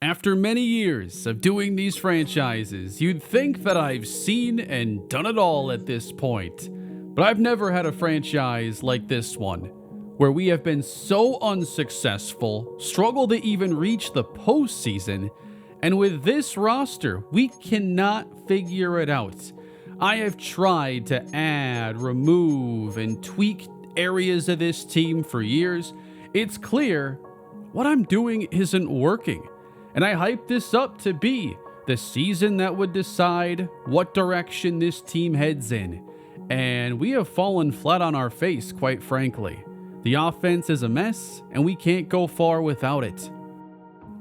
After many years of doing these franchises, you'd think that I've seen and done it all at this point. But I've never had a franchise like this one, where we have been so unsuccessful, struggle to even reach the postseason, and with this roster, we cannot figure it out. I have tried to add, remove, and tweak areas of this team for years. It's clear what I'm doing isn't working. And I hyped this up to be the season that would decide what direction this team heads in. And we have fallen flat on our face, quite frankly. The offense is a mess, and we can't go far without it.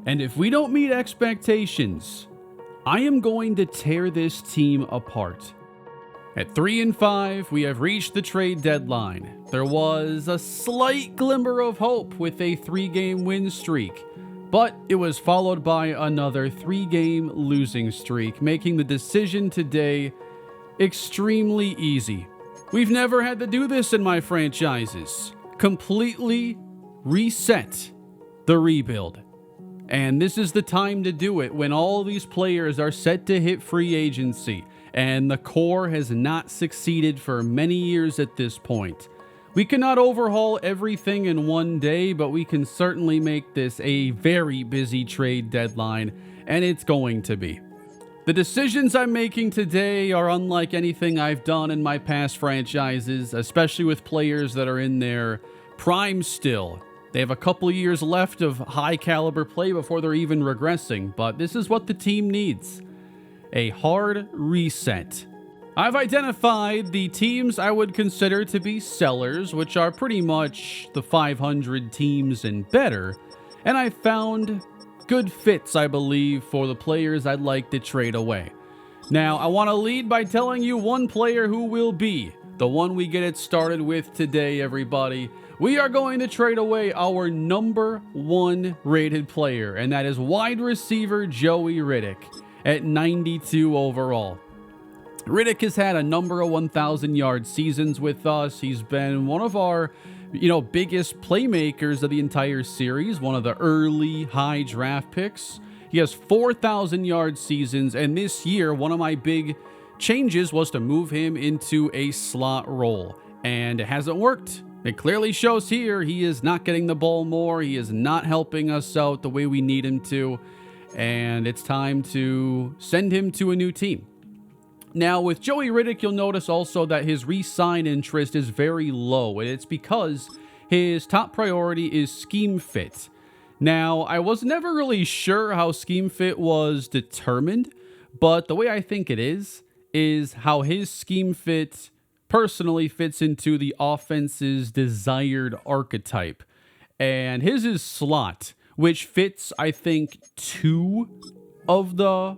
And if we don't meet expectations, I am going to tear this team apart. At 3-5, we have reached the trade deadline. There was a slight glimmer of hope with a 3-game win streak, but it was followed by another 3-game losing streak, making the decision today extremely easy. We've never had to do this in my franchises. Completely reset the rebuild. And this is the time to do it when all these players are set to hit free agency and the core has not succeeded for many years at this point. We cannot overhaul everything in one day, but we can certainly make this a very busy trade deadline, and it's going to be. The decisions I'm making today are unlike anything I've done in my past franchises, especially with players that are in their prime still. They have a couple years left of high caliber play before they're even regressing, but this is what the team needs. A hard reset. I've identified the teams I would consider to be sellers, which are pretty much the 500 teams and better, and I found good fits, I believe, for the players I'd like to trade away. Now, I want to lead by telling you one player who will be the one we get it started with today, everybody. We are going to trade away our number 1 rated player, and that is wide receiver Joey Riddick at 92 overall. Riddick has had a number of 1,000-yard seasons with us. He's been one of our, biggest playmakers of the entire series, one of the early high draft picks. He has 4,000-yard seasons, and this year, one of my big changes was to move him into a slot role, and it hasn't worked. It clearly shows here he is not getting the ball more. He is not helping us out the way we need him to, and it's time to send him to a new team. Now, with Joey Riddick, you'll notice also that his re-sign interest is very low, and it's because his top priority is scheme fit. Now, I was never really sure how scheme fit was determined, but the way I think it is how his scheme fit personally fits into the offense's desired archetype. And his is slot, which fits, I think, 2 of the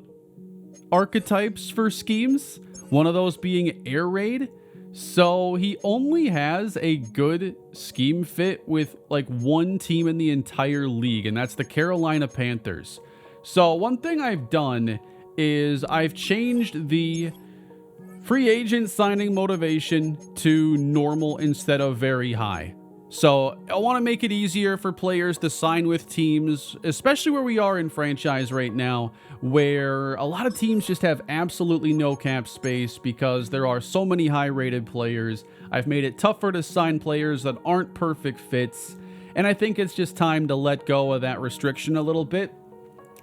archetypes for schemes, one of those being air raid. So he only has a good scheme fit with like one team in the entire league, and that's the Carolina Panthers. So one thing I've done is I've changed the free agent signing motivation to normal instead of very high. So I want to make it easier for players to sign with teams, especially where we are in franchise right now, where a lot of teams just have absolutely no cap space because there are so many high-rated players. I've made it tougher to sign players that aren't perfect fits, and I think it's just time to let go of that restriction a little bit.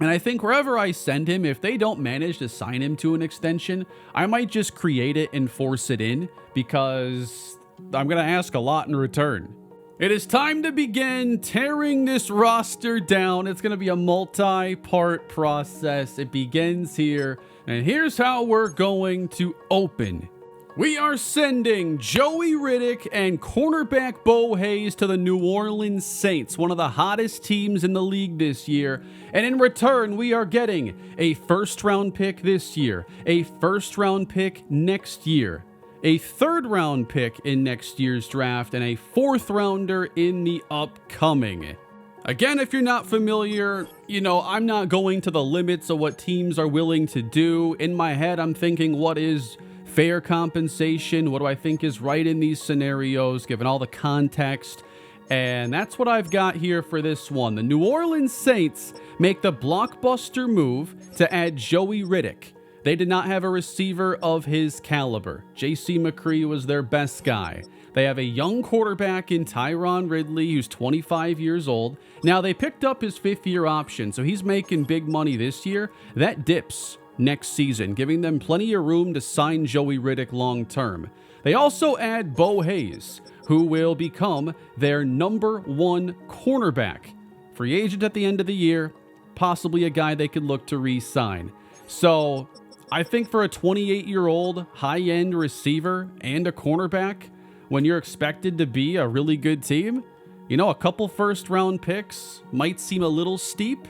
And I think wherever I send him, if they don't manage to sign him to an extension, I might just create it and force it in because I'm going to ask a lot in return. It is time to begin tearing this roster down. It's going to be a multi-part process. It begins here, and here's how we're going to open. We are sending Joey Riddick and cornerback Bo Hayes to the New Orleans Saints, one of the hottest teams in the league this year. And in return, we are getting a first-round pick this year, a first-round pick next year, a third-round pick in next year's draft, and a fourth-rounder in the upcoming. Again, if you're not familiar, I'm not going to the limits of what teams are willing to do. In my head, I'm thinking, what is fair compensation? What do I think is right in these scenarios, given all the context And that's what I've got here for this one. The New Orleans Saints make the blockbuster move to add Joey Riddick. They did not have a receiver of his caliber. J.C. McCree was their best guy. They have a young quarterback in Tyron Ridley, who's 25 years old. Now, they picked up his fifth-year option, so he's making big money this year. That dips next season, giving them plenty of room to sign Joey Riddick long-term. They also add Bo Hayes, who will become their number one cornerback. Free agent at the end of the year, possibly a guy they could look to re-sign. So, I think for a 28-year-old high-end receiver and a cornerback, when you're expected to be a really good team, you know, a couple first-round picks might seem a little steep.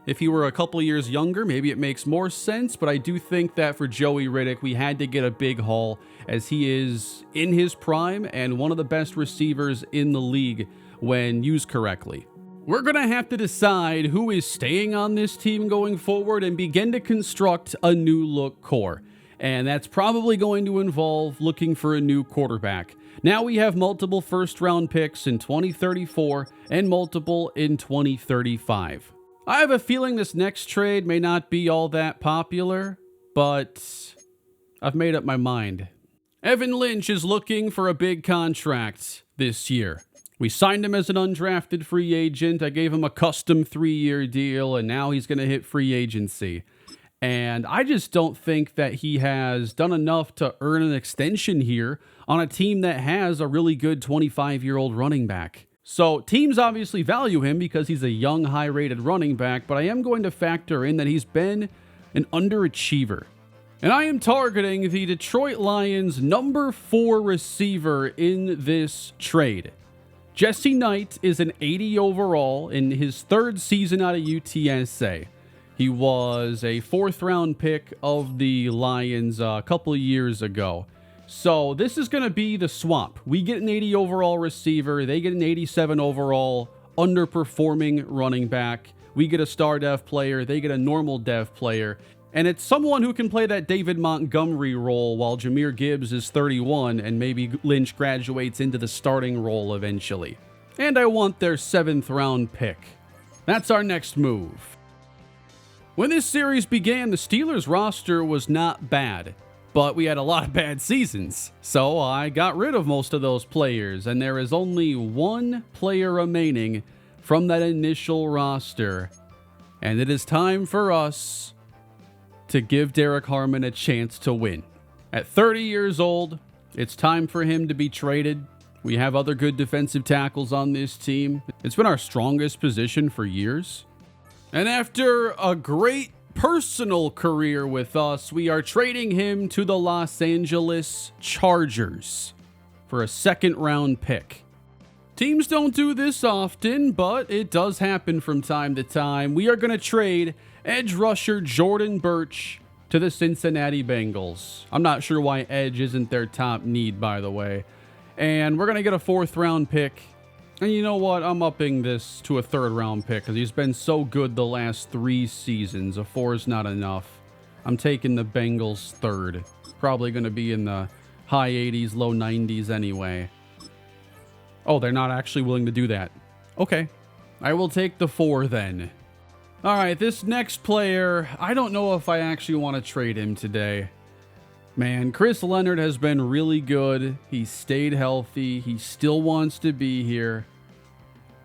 If you were a couple years younger, maybe it makes more sense, but I do think that for Joey Riddick, we had to get a big haul, as he is in his prime and one of the best receivers in the league when used correctly. We're going to have to decide who is staying on this team going forward and begin to construct a new look core. And that's probably going to involve looking for a new quarterback. Now we have multiple first-round picks in 2034 and multiple in 2035. I have a feeling this next trade may not be all that popular, but I've made up my mind. Evan Lynch is looking for a big contract this year. We signed him as an undrafted free agent. I gave him a custom 3-year deal, and now he's going to hit free agency. And I just don't think that he has done enough to earn an extension here on a team that has a really good 25-year-old running back. So teams obviously value him because he's a young, high-rated running back, but I am going to factor in that he's been an underachiever. And I am targeting the Detroit Lions' number 4 receiver in this trade. Jesse Knight is an 80 overall in his 3rd season out of UTSA. He was a 4th-round pick of the Lions a couple of years ago. So this is going to be the swap. We get an 80 overall receiver. They get an 87 overall underperforming running back. We get a star dev player. They get a normal dev player. And it's someone who can play that David Montgomery role while Jahmyr Gibbs is 31 and maybe Lynch graduates into the starting role eventually. And I want their 7th-round pick. That's our next move. When this series began, the Steelers roster was not bad, but we had a lot of bad seasons. So I got rid of most of those players, and there is only one player remaining from that initial roster. And it is time for us to give Derek Harmon a chance to win. At 30 years old, it's time for him to be traded. We have other good defensive tackles on this team. It's been our strongest position for years. And after a great personal career with us, we are trading him to the Los Angeles Chargers for a 2nd-round pick. Teams don't do this often, but it does happen from time to time. We are going to trade edge rusher Jordan Birch to the Cincinnati Bengals. I'm not sure why edge isn't their top need, by the way. And we're going to get a 4th-round pick. And you know what? I'm upping this to a 3rd-round pick because he's been so good the last 3 seasons. A 4 is not enough. I'm taking the Bengals 3rd. Probably going to be in the high 80s, low 90s anyway. Oh, they're not actually willing to do that. Okay. I will take the 4 then. All right, this next player, I don't know if I actually want to trade him today. Man, Chris Leonard has been really good. He stayed healthy. He still wants to be here.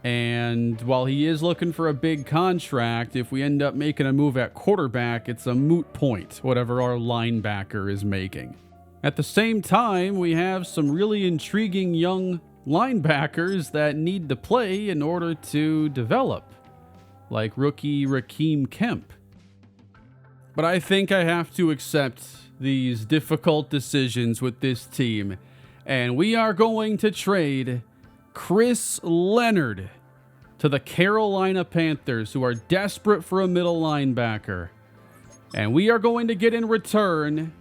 And while he is looking for a big contract, if we end up making a move at quarterback, it's a moot point, whatever our linebacker is making. At the same time, we have some really intriguing young linebackers that need to play in order to develop, like rookie Rakeem Kemp. But I think I have to accept these difficult decisions with this team, and we are going to trade Chris Leonard to the Carolina Panthers, who are desperate for a middle linebacker. And we are going to get in return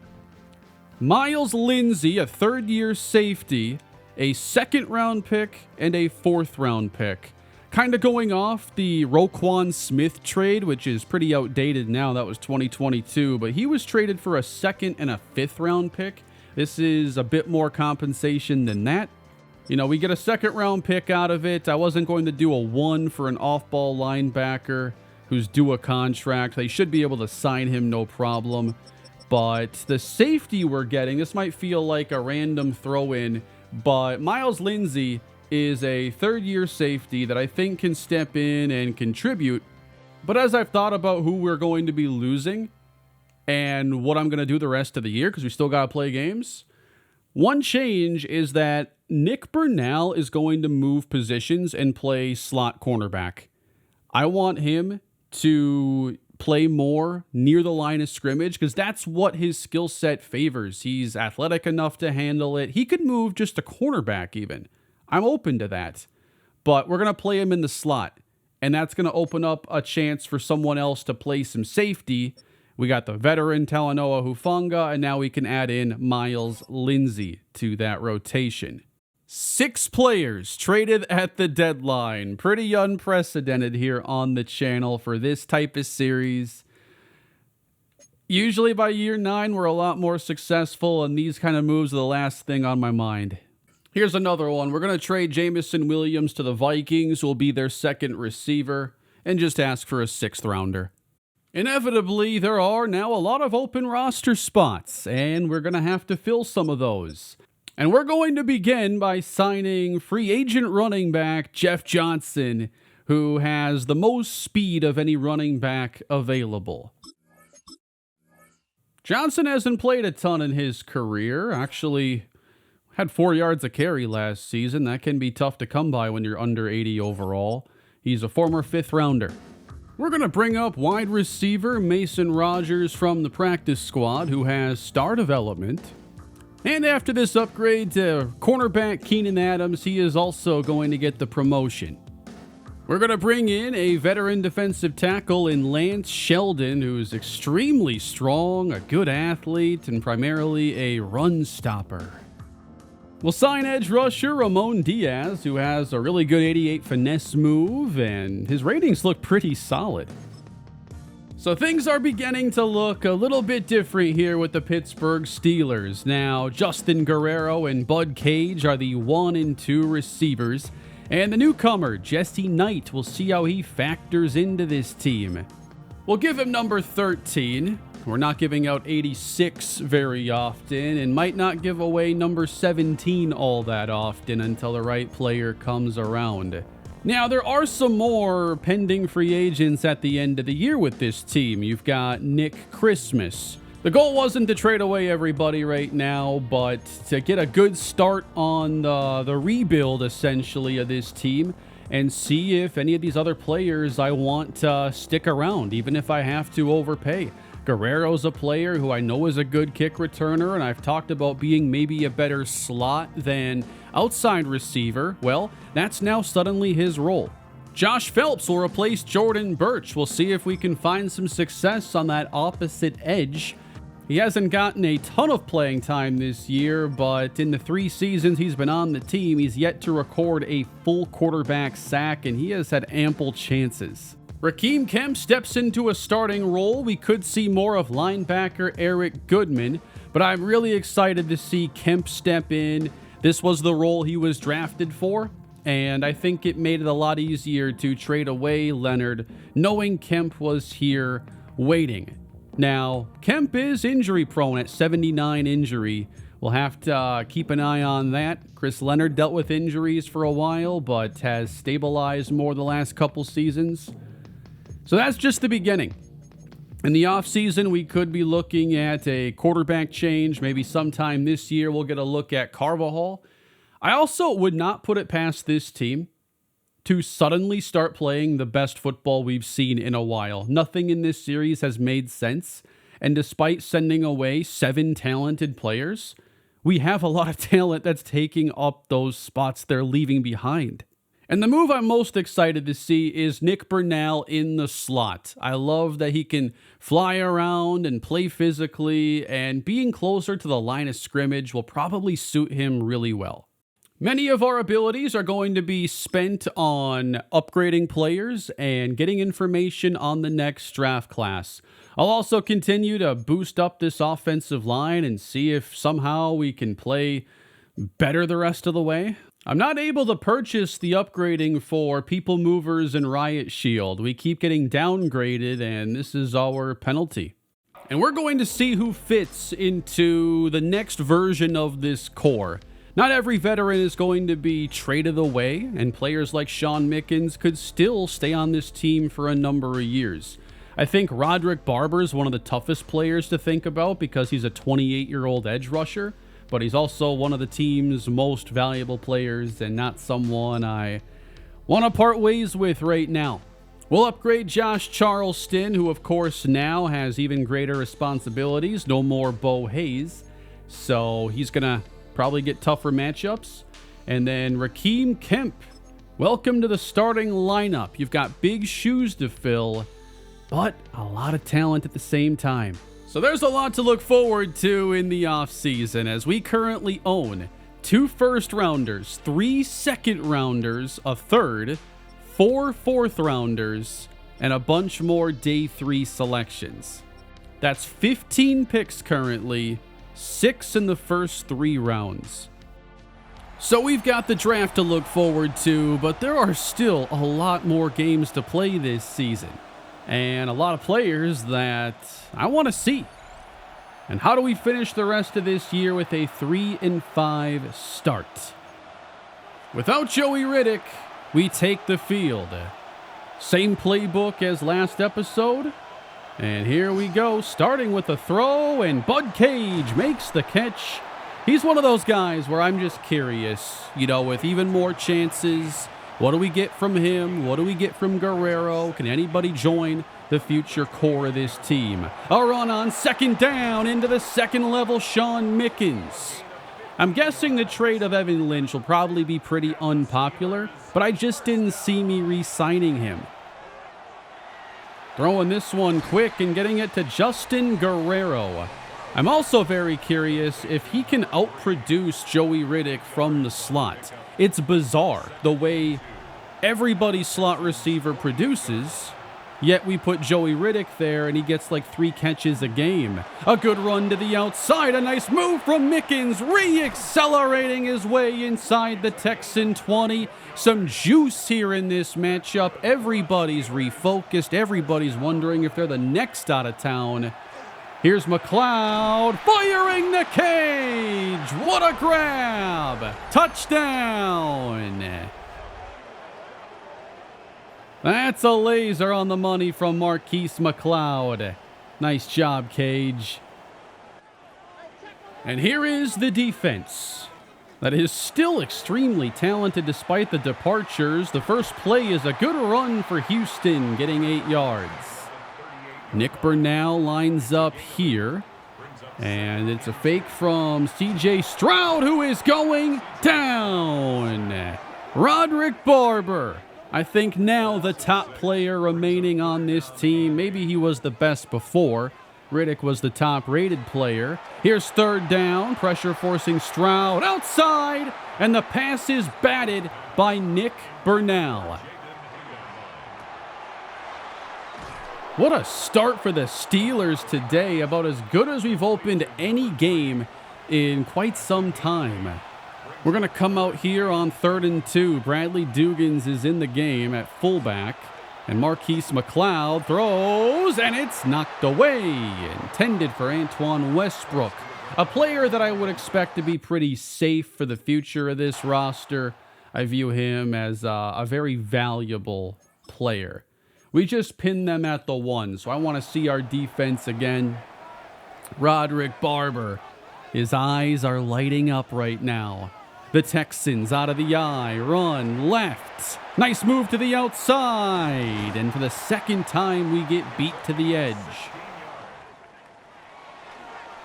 Miles Lindsey, a 3rd-year safety, a 2nd-round pick, and a 4th-round pick. Kind of going off the Roquan Smith trade, which is pretty outdated now. That was 2022, but he was traded for a 2nd and a 5th-round pick. This is a bit more compensation than that. You know, we get a second round pick out of it. I wasn't going to do a 1 for an off-ball linebacker who's due a contract. They should be able to sign him no problem. But the safety we're getting, this might feel like a random throw-in, but Miles Lindsey is a third-year safety that I think can step in and contribute. But as I've thought about who we're going to be losing and what I'm going to do the rest of the year, because we still got to play games, one change is that Nick Burnell is going to move positions and play slot cornerback. I want him to play more near the line of scrimmage because that's what his skill set favors. He's athletic enough to handle it. He could move just a cornerback even. I'm open to that. But we're going to play him in the slot, and that's going to open up a chance for someone else to play some safety. We got the veteran Talanoa Hufanga, and now we can add in Miles Lindsey to that rotation. 6 players traded at the deadline. Pretty unprecedented here on the channel for this type of series. Usually by year 9, we're a lot more successful, and these kind of moves are the last thing on my mind. Here's another one. We're going to trade Jamison Williams to the Vikings, who will be their second receiver, and just ask for a 6th rounder. Inevitably, there are now a lot of open roster spots, and we're going to have to fill some of those. And we're going to begin by signing free agent running back Jeff Johnson, who has the most speed of any running back available. Johnson hasn't played a ton in his career. Actually, had 4 yards a carry last season. That can be tough to come by when you're under 80 overall. He's a former 5th rounder. We're going to bring up wide receiver Mason Rogers from the practice squad, who has star development. And after this upgrade to cornerback Keenan Adams, he is also going to get the promotion. We're going to bring in a veteran defensive tackle in Lance Sheldon, who's extremely strong, a good athlete, and primarily a run stopper. We'll sign edge rusher Ramon Diaz, who has a really good 88 finesse move, and his ratings look pretty solid. So things are beginning to look a little bit different here with the Pittsburgh Steelers. Now, Justin Guerrero and Bud Cage are the 1 and 2 receivers, and the newcomer, Jesse Knight, we'll see how he factors into this team. We'll give him number 13. We're not giving out 86 very often, and might not give away number 17 all that often until the right player comes around. Now, there are some more pending free agents at the end of the year with this team. You've got Nick Christmas. The goal wasn't to trade away everybody right now, but to get a good start on the rebuild, essentially, of this team and see if any of these other players I want to stick around, even if I have to overpay. Guerrero's a player who I know is a good kick returner, and I've talked about being maybe a better slot than outside receiver. Well, that's now suddenly his role. Josh Phelps will replace Jordan Birch. We'll see if we can find some success on that opposite edge. He hasn't gotten a ton of playing time this year, but in the 3 seasons he's been on the team, he's yet to record a full quarterback sack, and he has had ample chances. Rakeem Kemp steps into a starting role. We could see more of linebacker Eric Goodman, but I'm really excited to see Kemp step in. This was the role he was drafted for, and I think it made it a lot easier to trade away Leonard, knowing Kemp was here waiting. Now, Kemp is injury prone at 79 injury. We'll have to keep an eye on that. Chris Leonard dealt with injuries for a while, but has stabilized more the last couple seasons. So that's just the beginning. In the offseason, we could be looking at a quarterback change. Maybe sometime this year we'll get a look at Carvajal. I also would not put it past this team to suddenly start playing the best football we've seen in a while. Nothing in this series has made sense. And despite sending away 7 talented players, we have a lot of talent that's taking up those spots they're leaving behind. And the move I'm most excited to see is Nick Burnell in the slot. I love that he can fly around and play physically, and being closer to the line of scrimmage will probably suit him really well. Many of our abilities are going to be spent on upgrading players and getting information on the next draft class. I'll also continue to boost up this offensive line and see if somehow we can play better the rest of the way. I'm not able to purchase the upgrading for People Movers and Riot Shield. We keep getting downgraded, and this is our penalty. And we're going to see who fits into the next version of this core. Not every veteran is going to be traded away, and players like Sean Mickens could still stay on this team for a number of years. I think Roderick Barber is one of the toughest players to think about because he's a 28-year-old edge rusher, but he's also one of the team's most valuable players and not someone I want to part ways with right now. We'll upgrade Josh Charleston, who of course now has even greater responsibilities. No more Bo Hayes, so he's going to probably get tougher matchups. And then Rakeem Kemp, welcome to the starting lineup. You've got big shoes to fill, but a lot of talent at the same time. So there's a lot to look forward to in the offseason, as we currently own 2 first-rounders, 3 second-rounders, a third, 4 fourth-rounders, and a bunch more day 3 selections. That's 15 picks currently, 6 in the first 3 rounds. So we've got the draft to look forward to, but there are still a lot more games to play this season, and a lot of players that I want to see. And how do we finish the rest of this year with a 3-5 start? Without Joey Riddick, we take the field. Same playbook as last episode. And here we go, starting with a throw, and Bud Cage makes the catch. He's one of those guys where I'm just curious, with even more chances. What do we get from him? What do we get from Guerrero? Can anybody join the future core of this team? A run on second down into the second level, Sean Mickens. I'm guessing the trade of Evan Lynch will probably be pretty unpopular, but I just didn't see me re-signing him. Throwing this one quick and getting it to Justin Guerrero. I'm also very curious if he can outproduce Joey Riddick from the slot. It's bizarre the way everybody's slot receiver produces, yet we put Joey Riddick there and he gets like 3 catches a game. A good run to the outside, a nice move from Mickens, re-accelerating his way inside the Texan 20. Some juice here in this matchup. Everybody's refocused. Everybody's wondering if they're the next out of town. Here's McLeod firing the cage. What a grab. Touchdown. That's a laser on the money from Marquise McLeod. Nice job, Cage. And here is the defense that is still extremely talented despite the departures. The first play is a good run for Houston, getting 8 yards. Nick Burnell lines up here, and it's a fake from C.J. Stroud, who is going down. Roderick Barber, I think now the top player remaining on this team. Maybe he was the best before. Riddick was the top-rated player. Here's third down, pressure forcing Stroud outside, and the pass is batted by Nick Burnell. What a start for the Steelers today, about as good as we've opened any game in quite some time. We're going to come out here on 3rd and 2. Bradley Dugans is in the game at fullback, and Marquise McLeod throws, and it's knocked away. Intended for Antoine Westbrook, a player that I would expect to be pretty safe for the future of this roster. I view him as a very valuable player. We just pinned them at the 1, so I want to see our defense again. Roderick Barber, his eyes are lighting up right now. The Texans out of the eye, run left. Nice move to the outside, and for the second time we get beat to the edge.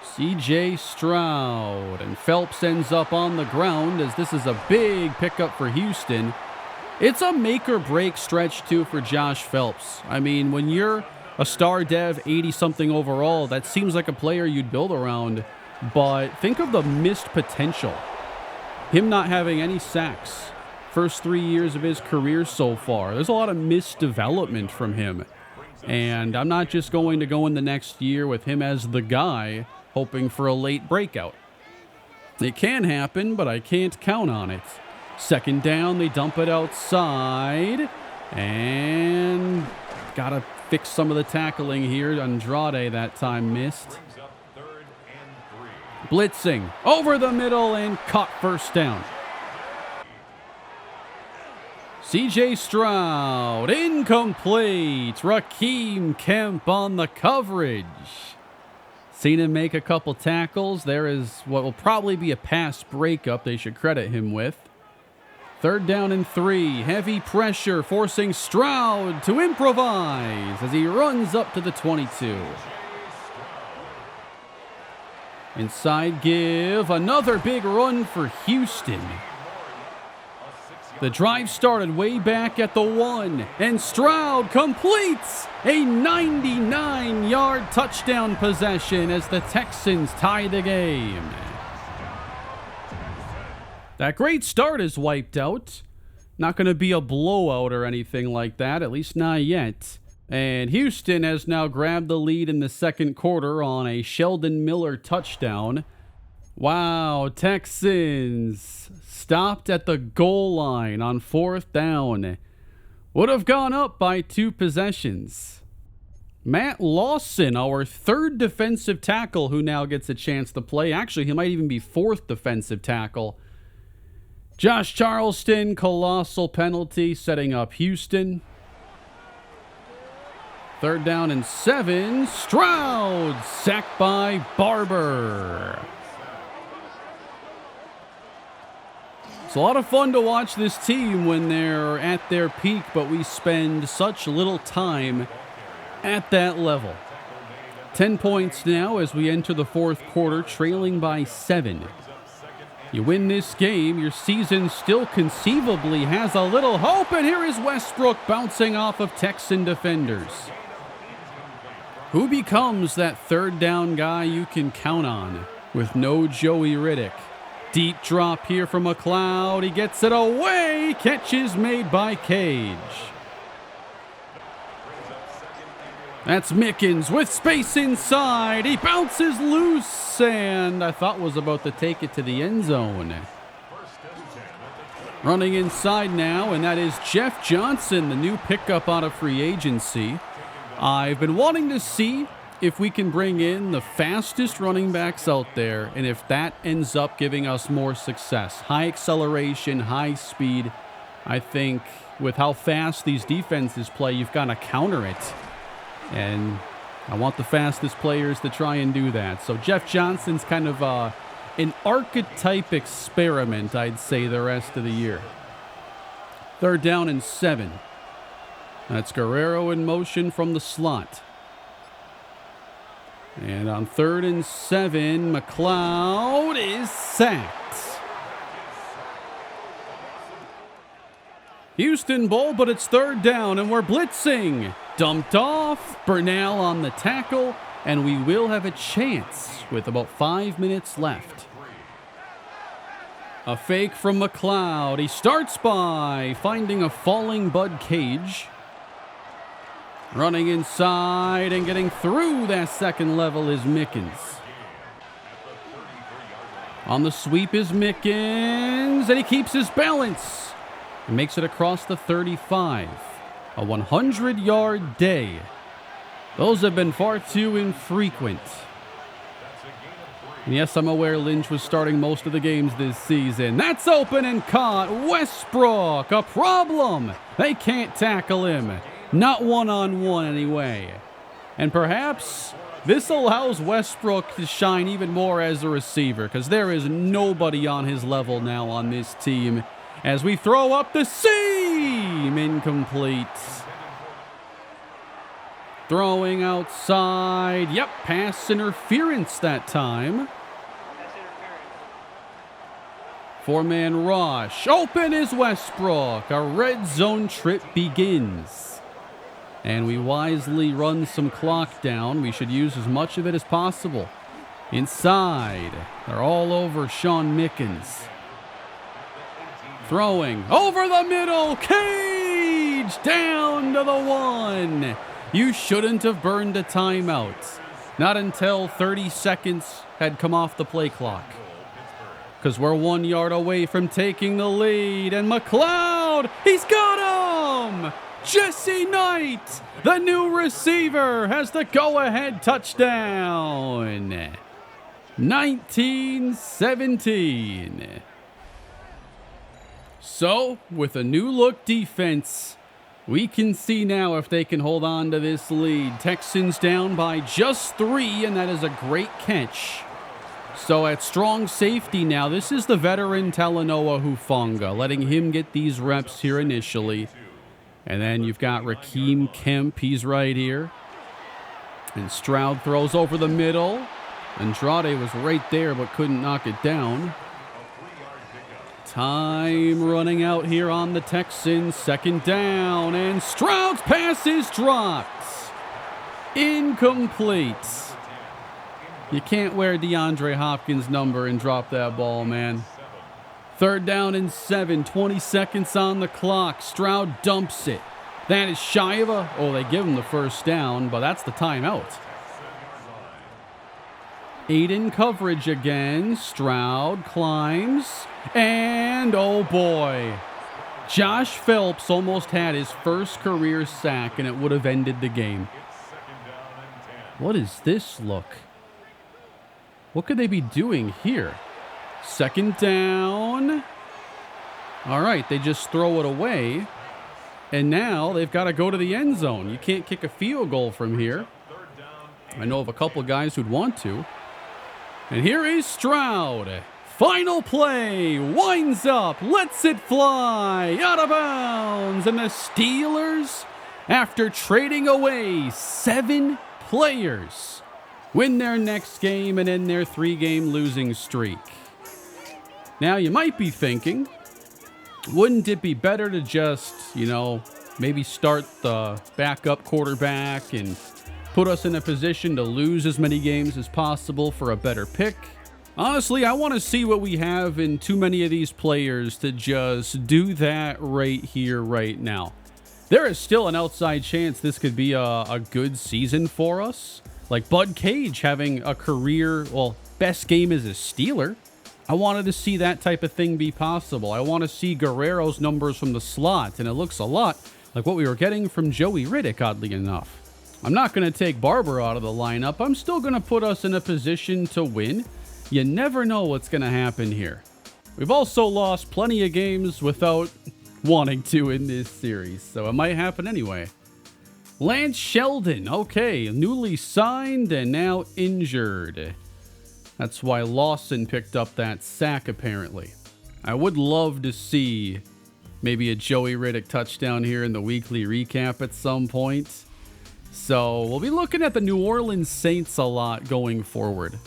C.J. Stroud, and Phelps ends up on the ground as this is a big pickup for Houston. It's a make-or-break stretch, too, for Josh Phelps. I mean, when you're a star dev, 80-something overall, that seems like a player you'd build around. But think of the missed potential. Him not having any sacks. First 3 years of his career so far. There's a lot of missed development from him. And I'm not just going to go in the next year with him as the guy, hoping for a late breakout. It can happen, but I can't count on it. Second down, they dump it outside. And gotta fix some of the tackling here. Andrade that time missed. Blitzing over the middle and caught first down. C.J. Stroud, incomplete. Raheem Kemp on the coverage. Seen him make a couple tackles. There is what will probably be a pass breakup they should credit him with. Third down and 3. Heavy pressure forcing Stroud to improvise as he runs up to the 22. Inside give. Another big run for Houston. The drive started way back at the 1, and Stroud completes a 99-yard touchdown possession as the Texans tie the game. That great start is wiped out. Not going to be a blowout or anything like that, at least not yet. And Houston has now grabbed the lead in the second quarter on a Sheldon Miller touchdown. Wow, Texans stopped at the goal line on fourth down. Would have gone up by 2 possessions. Matt Lawson, our third defensive tackle who now gets a chance to play. Actually, he might even be fourth defensive tackle. Josh Charleston, colossal penalty, setting up Houston. Third down and 7. Stroud sacked by Barber. It's a lot of fun to watch this team when they're at their peak, but we spend such little time at that level. 10 points now as we enter the fourth quarter, trailing by 7. You win this game, your season still conceivably has a little hope, and here is Westbrook bouncing off of Texan defenders. Who becomes that third down guy you can count on with no Joey Riddick? Deep drop here from McLeod. He gets it away. Catch is made by Cage. That's Mickens with space inside. He bounces loose and I thought was about to take it to the end zone. Running inside now, and that is Jeff Johnson, the new pickup out of free agency. I've been wanting to see if we can bring in the fastest running backs out there, and if that ends up giving us more success. High acceleration, high speed. I think with how fast these defenses play, you've got to counter it. And I want the fastest players to try and do that. So Jeff Johnson's kind of an archetype experiment, I'd say, the rest of the year. Third down and 7. That's Guerrero in motion from the slot. And on 3rd and 7, McLeod is sacked. Houston ball, but it's third down, and we're blitzing. Dumped off, Burnell on the tackle, and we will have a chance with about 5 minutes left. A fake from McLeod. He starts by finding a falling Bud Cage. Running inside and getting through that second level is Mickens. On the sweep is Mickens, and he keeps his balance. He makes it across the 35. A 100-yard day. Those have been far too infrequent. And yes, I'm aware Lynch was starting most of the games this season. That's open and caught. Westbrook, a problem. They can't tackle him. Not one-on-one anyway. And perhaps this allows Westbrook to shine even more as a receiver, because there is nobody on his level now on this team. As we throw up the seam, incomplete. Throwing outside. Yep, pass interference that time. Four-man rush. Open is Westbrook. A red zone trip begins. And we wisely run some clock down. We should use as much of it as possible. Inside. They're all over Sean Mickens. Throwing over the middle. Cage down to the 1. You shouldn't have burned a timeout. Not until 30 seconds had come off the play clock. because we're 1 yard away from taking the lead. And McLeod, he's got him! Jesse Knight, the new receiver, has the go-ahead touchdown. 19-17. So, with a new look defense, we can see now if they can hold on to this lead. Texans down by just 3, and that is a great catch. So at strong safety now, this is the veteran Talanoa Hufanga, letting him get these reps here initially. And then you've got Rakeem Kemp, he's right here. And Stroud throws over the middle. Andrade was right there but couldn't knock it down. Time running out here on the Texans. Second down, and Stroud's pass is dropped. Incomplete. You can't wear DeAndre Hopkins' number and drop that ball, man. Third down and 7, 20 seconds on the clock. Stroud dumps it. That is shy of a... Oh, they give him the first down, but that's the timeout. 8 in coverage again. Stroud climbs. And, oh boy. Josh Phelps almost had his first career sack, and it would have ended the game. What is this look? What could they be doing here? Second down. All right, they just throw it away. And now they've got to go to the end zone. You can't kick a field goal from here. I know of a couple guys who'd want to. And here is Stroud. Final play. Winds up. Lets it fly. Out of bounds. And the Steelers, after trading away 7 players, win their next game and end their 3-game losing streak. Now, you might be thinking, wouldn't it be better to just, maybe start the backup quarterback and put us in a position to lose as many games as possible for a better pick? Honestly, I want to see what we have in too many of these players to just do that right here, right now. There is still an outside chance this could be a good season for us. Like Bud Cage having a career, best game as a Steeler. I wanted to see that type of thing be possible. I want to see Guerrero's numbers from the slot, and it looks a lot like what we were getting from Joey Riddick, oddly enough. I'm not going to take Barber out of the lineup. I'm still going to put us in a position to win. You never know what's going to happen here. We've also lost plenty of games without wanting to in this series, so it might happen anyway. Lance Sheldon, okay, newly signed and now injured. That's why Lawson picked up that sack, apparently. I would love to see maybe a Joey Riddick touchdown here in the weekly recap at some point. So we'll be looking at the New Orleans Saints a lot going forward.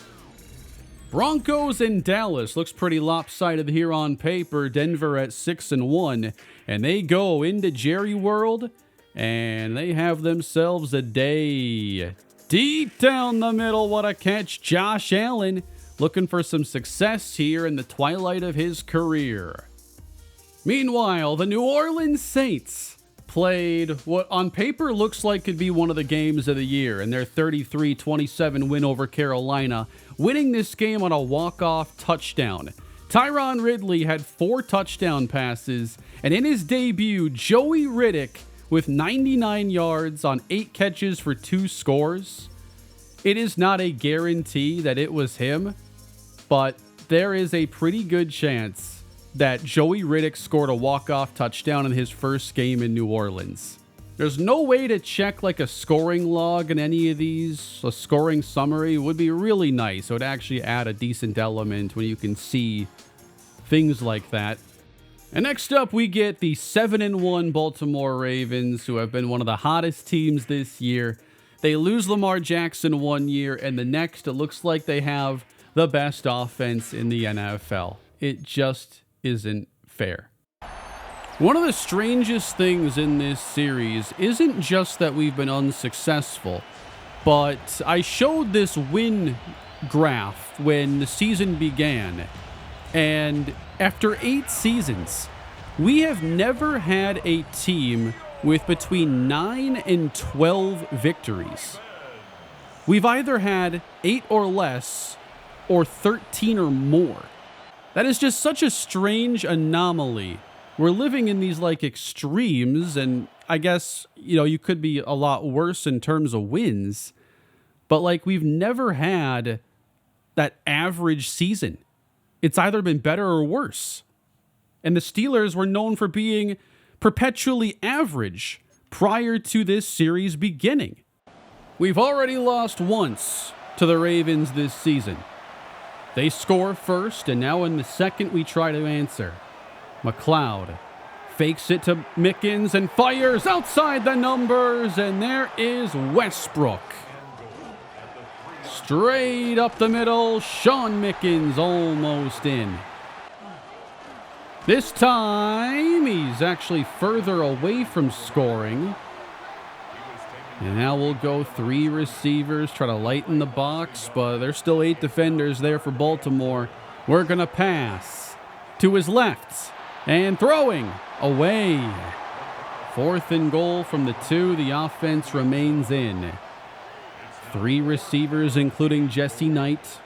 Broncos and Dallas looks pretty lopsided here on paper. Denver at 6-1, and they go into Jerry World, and they have themselves a day. Deep down the middle, what a catch. Josh Allen looking for some success here in the twilight of his career. Meanwhile, the New Orleans Saints played what on paper looks like could be one of the games of the year in their 33-27 win over Carolina, winning this game on a walk-off touchdown. Tyron Ridley had 4 touchdown passes, and in his debut, Joey Riddick with 99 yards on 8 catches for 2 scores. It is not a guarantee that it was him, but there is a pretty good chance that Joey Riddick scored a walk-off touchdown in his first game in New Orleans. There's no way to check like a scoring log in any of these. A scoring summary would be really nice. It would actually add a decent element when you can see things like that. And next up, we get the 7-1 Baltimore Ravens, who have been one of the hottest teams this year. They lose Lamar Jackson one year, and the next, it looks like they have the best offense in the NFL. It just isn't fair. One of the strangest things in this series isn't just that we've been unsuccessful, but I showed this win graph when the season began, and after 8 seasons, we have never had a team with between 9 and 12 victories. We've either had 8 or less, or 13 or more. That is just such a strange anomaly. We're living in these like extremes, and I guess, you could be a lot worse in terms of wins, but like we've never had that average season. It's either been better or worse. And the Steelers were known for being perpetually average prior to this series beginning. We've already lost once to the Ravens this season. They score first, and now in the second we try to answer. McLeod fakes it to Mickens and fires outside the numbers, and there is Westbrook. Straight up the middle, Sean Mickens almost in. This time, he's actually further away from scoring. And now we'll go 3 receivers, try to lighten the box, but there's still 8 defenders there for Baltimore. We're going to pass to his left and throwing away. 4th and goal from the 2. The offense remains in. 3 receivers, including Jesse Knight.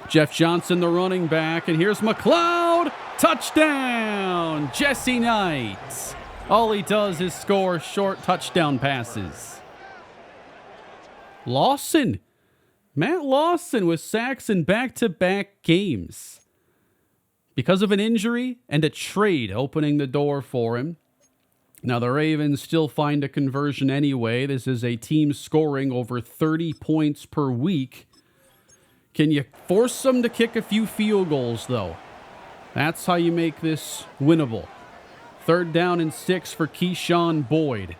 Jeff Johnson, the running back, and here's McLeod. Touchdown, Jesse Knight. All he does is score short touchdown passes. Lawson. Matt Lawson with sacks in back-to-back games. Because of an injury and a trade opening the door for him. Now the Ravens still find a conversion anyway. This is a team scoring over 30 points per week. Can you force them to kick a few field goals, though? That's how you make this winnable. 3rd down and 6 for Keyshawn Boyd.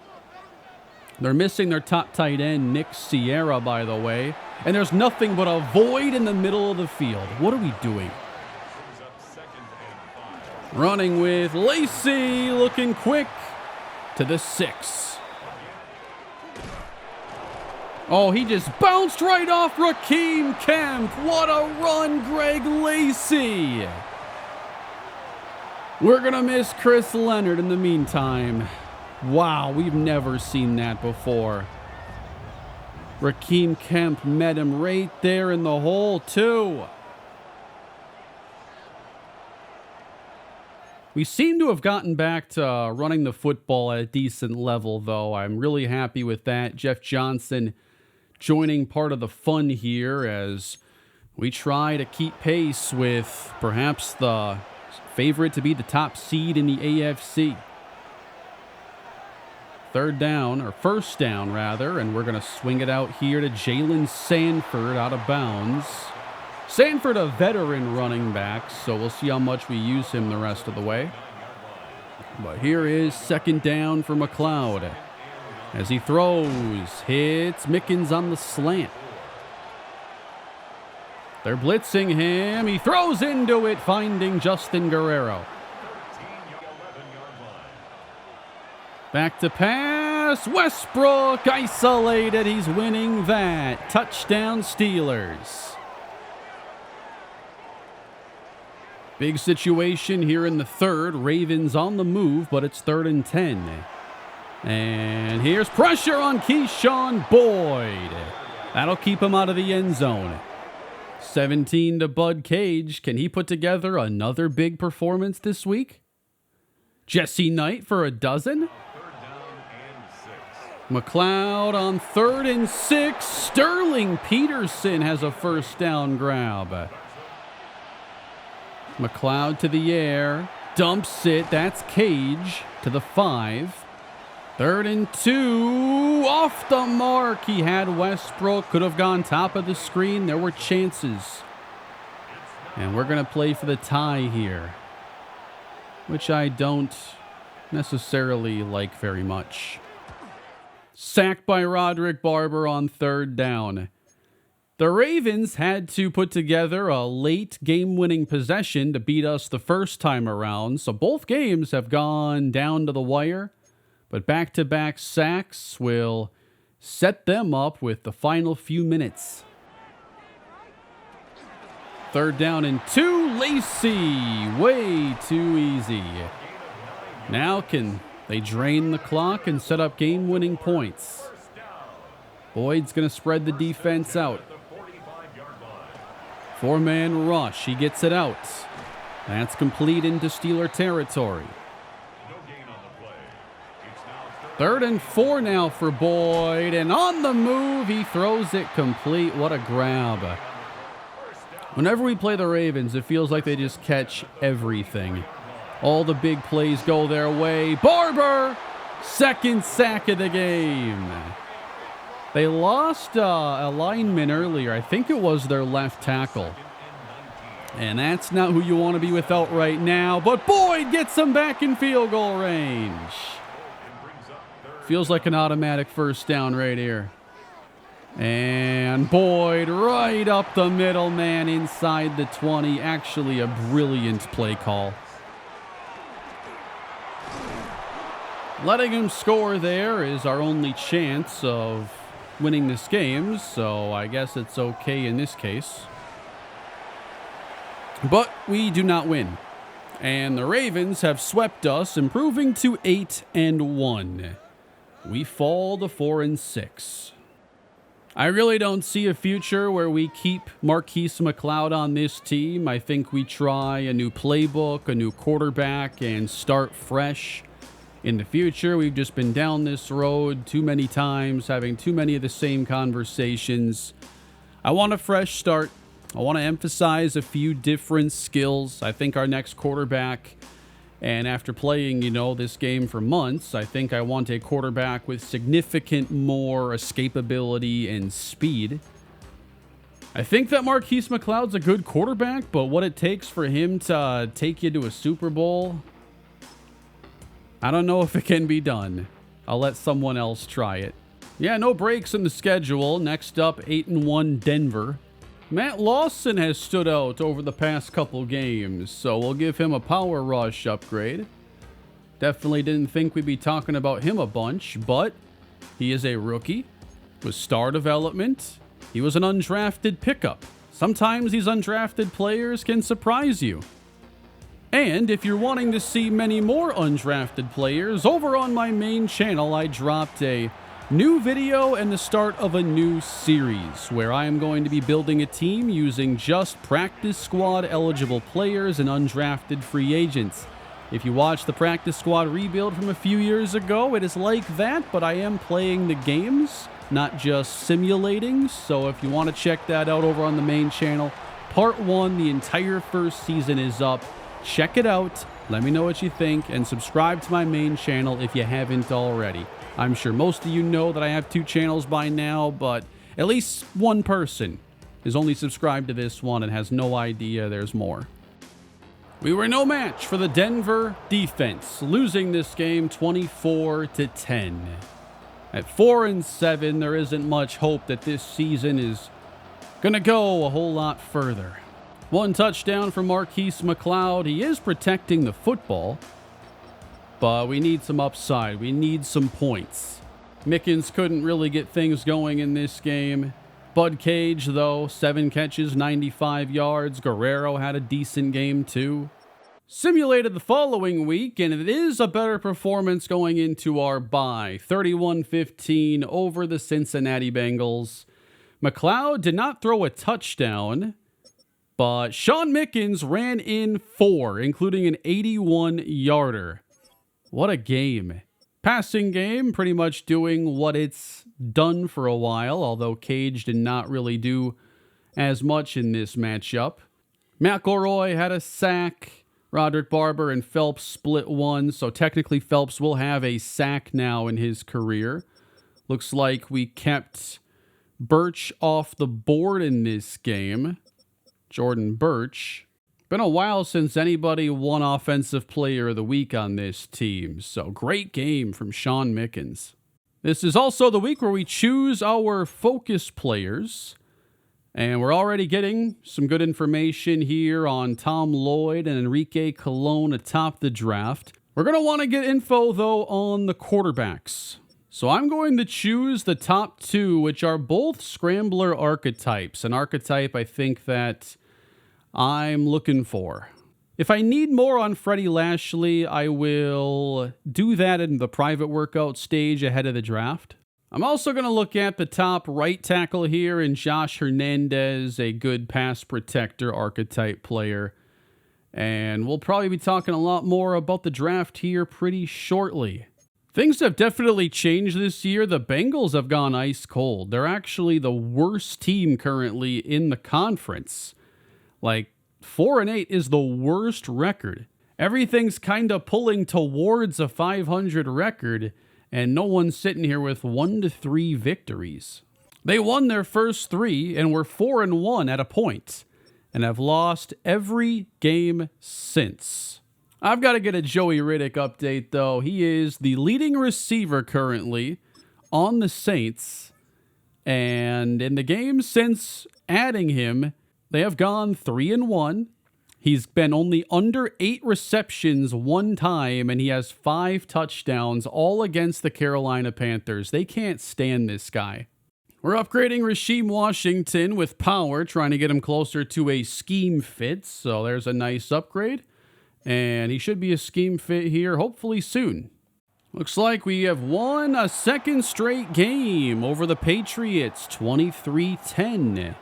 They're missing their top tight end, Nick Sierra, by the way. And there's nothing but a void in the middle of the field. What are we doing? Running with Lacey, looking quick to the 6. Oh, he just bounced right off Rakeem Kemp. What a run, Greg Lacey. We're going to miss Chris Leonard in the meantime. Wow, we've never seen that before. Rakeem Kemp met him right there in the hole, too. We seem to have gotten back to running the football at a decent level, though. I'm really happy with that. Jeff Johnson joining part of the fun here as we try to keep pace with perhaps the favorite to be the top seed in the AFC. 3rd down, or 1st down rather, and we're going to swing it out here to Jalen Sanford out of bounds. Sanford, a veteran running back, so we'll see how much we use him the rest of the way. But here is 2nd down for McLeod. As he throws, hits Mickens on the slant. They're blitzing him. He throws into it, finding Justin Guerrero. Back to pass. Westbrook isolated. He's winning that. Touchdown Steelers. Big situation here in the 3rd. Ravens on the move, but it's 3rd and 10. And here's pressure on Keyshawn Boyd. That'll keep him out of the end zone. 17 to Bud Cage. Can he put together another big performance this week? Jesse Knight for a dozen. McLeod on 3rd and 6. Sterling Peterson has a 1st down grab. McLeod to the air. Dumps it. That's Cage to the 5. 3rd and 2, off the mark. He had Westbrook, could have gone top of the screen. There were chances. And we're going to play for the tie here, which I don't necessarily like very much. Sacked by Roderick Barber on 3rd down. The Ravens had to put together a late game-winning possession to beat us the first time around, so both games have gone down to the wire. But back-to-back sacks will set them up with the final few minutes. 3rd down and 2. Lacey, way too easy. Now can they drain the clock and set up game-winning points? Boyd's going to spread the defense out. Four-man rush. He gets it out. That's complete into Steeler territory. 3rd and 4 now for Boyd. And on the move, he throws it complete. What a grab. Whenever we play the Ravens, it feels like they just catch everything. All the big plays go their way. Barber! 2nd sack of the game. They lost a lineman earlier. I think it was their left tackle. And that's not who you want to be without right now. But Boyd gets them back in field goal range. Feels like an automatic first down right here. And Boyd right up the middle, man, inside the 20. Actually a brilliant play call. Letting him score there is our only chance of winning this game, so I guess it's okay in this case. But we do not win. And the Ravens have swept us, improving to 8-1. We fall to 4-6. I really don't see a future where we keep Marquise McLeod on this team. I think we try a new playbook, a new quarterback, and start fresh. In the future, we've just been down this road too many times, having too many of the same conversations. I want a fresh start. I want to emphasize a few different skills. I think our next quarterback, and after playing, this game for months, I think I want a quarterback with significant more escapability and speed. I think that Marquise McLeod's a good quarterback, but what it takes for him to take you to a Super Bowl, I don't know if it can be done. I'll let someone else try it. Yeah, no breaks in the schedule. Next up, 8-1 Denver. Matt Lawson has stood out over the past couple games, so we'll give him a power rush upgrade. Definitely didn't think we'd be talking about him a bunch, but he is a rookie with star development. He was an undrafted pickup. Sometimes these undrafted players can surprise you. And if you're wanting to see many more undrafted players, over on my main channel, I dropped a new video and the start of a new series where I am going to be building a team using just practice squad eligible players and undrafted free agents. If you watch the practice squad rebuild from a few years ago, it is like that, but I am playing the games, not just simulating. So if you want to check that out over on the main channel, part 1, the entire first season is up. Check it out, let me know what you think, and subscribe to my main channel if you haven't already. I'm sure most of you know that I have 2 channels by now, but at least one person is only subscribed to this one and has no idea there's more. We were no match for the Denver defense, losing this game 24-10. At 4-7, there isn't much hope that this season is going to go a whole lot further. 1 touchdown for Marquise McLeod. He is protecting the football, but we need some upside. We need some points. Mickens couldn't really get things going in this game. Bud Cage, though, 7 catches, 95 yards. Guerrero had a decent game, too. Simulated the following week, and it is a better performance going into our bye. 31-15 over the Cincinnati Bengals. McLeod did not throw a touchdown, but Sean Mickens ran in 4, including an 81-yarder. What a game. Passing game, pretty much doing what it's done for a while, although Cage did not really do as much in this matchup. McElroy had a sack. Roderick Barber and Phelps split 1, so technically Phelps will have a sack now in his career. Looks like we kept Birch off the board in this game. Jordan Birch. Been a while since anybody won Offensive Player of the Week on this team, so great game from Sean Mickens. This is also the week where we choose our focus players, and we're already getting some good information here on Tom Lloyd and Enrique Colon atop the draft. We're going to want to get info, though, on the quarterbacks. So I'm going to choose the top 2, which are both scrambler archetypes, an archetype I think that I'm looking for. If I need more on Freddie Lashley, I will do that in the private workout stage ahead of the draft. I'm also going to look at the top right tackle here in Josh Hernandez, a good pass protector archetype player. And we'll probably be talking a lot more about the draft here pretty shortly. Things have definitely changed this year. The Bengals have gone ice cold. They're actually the worst team currently in the conference. Like, 4-8 is the worst record. Everything's kind of pulling towards a 500 record, and no one's sitting here with 1-3 victories. They won their first 3 and were 4-1 at a point, and have lost every game since. I've got to get a Joey Riddick update, though. He is the leading receiver currently on the Saints, and in the game since adding him, they have gone 3-1. He's been only under 8 receptions one time, and he has 5 touchdowns, all against the Carolina Panthers. They can't stand this guy. We're upgrading Rasheem Washington with power, trying to get him closer to a scheme fit, so there's a nice upgrade. And he should be a scheme fit here, hopefully soon. Looks like we have won a second straight game over the Patriots, 23-10.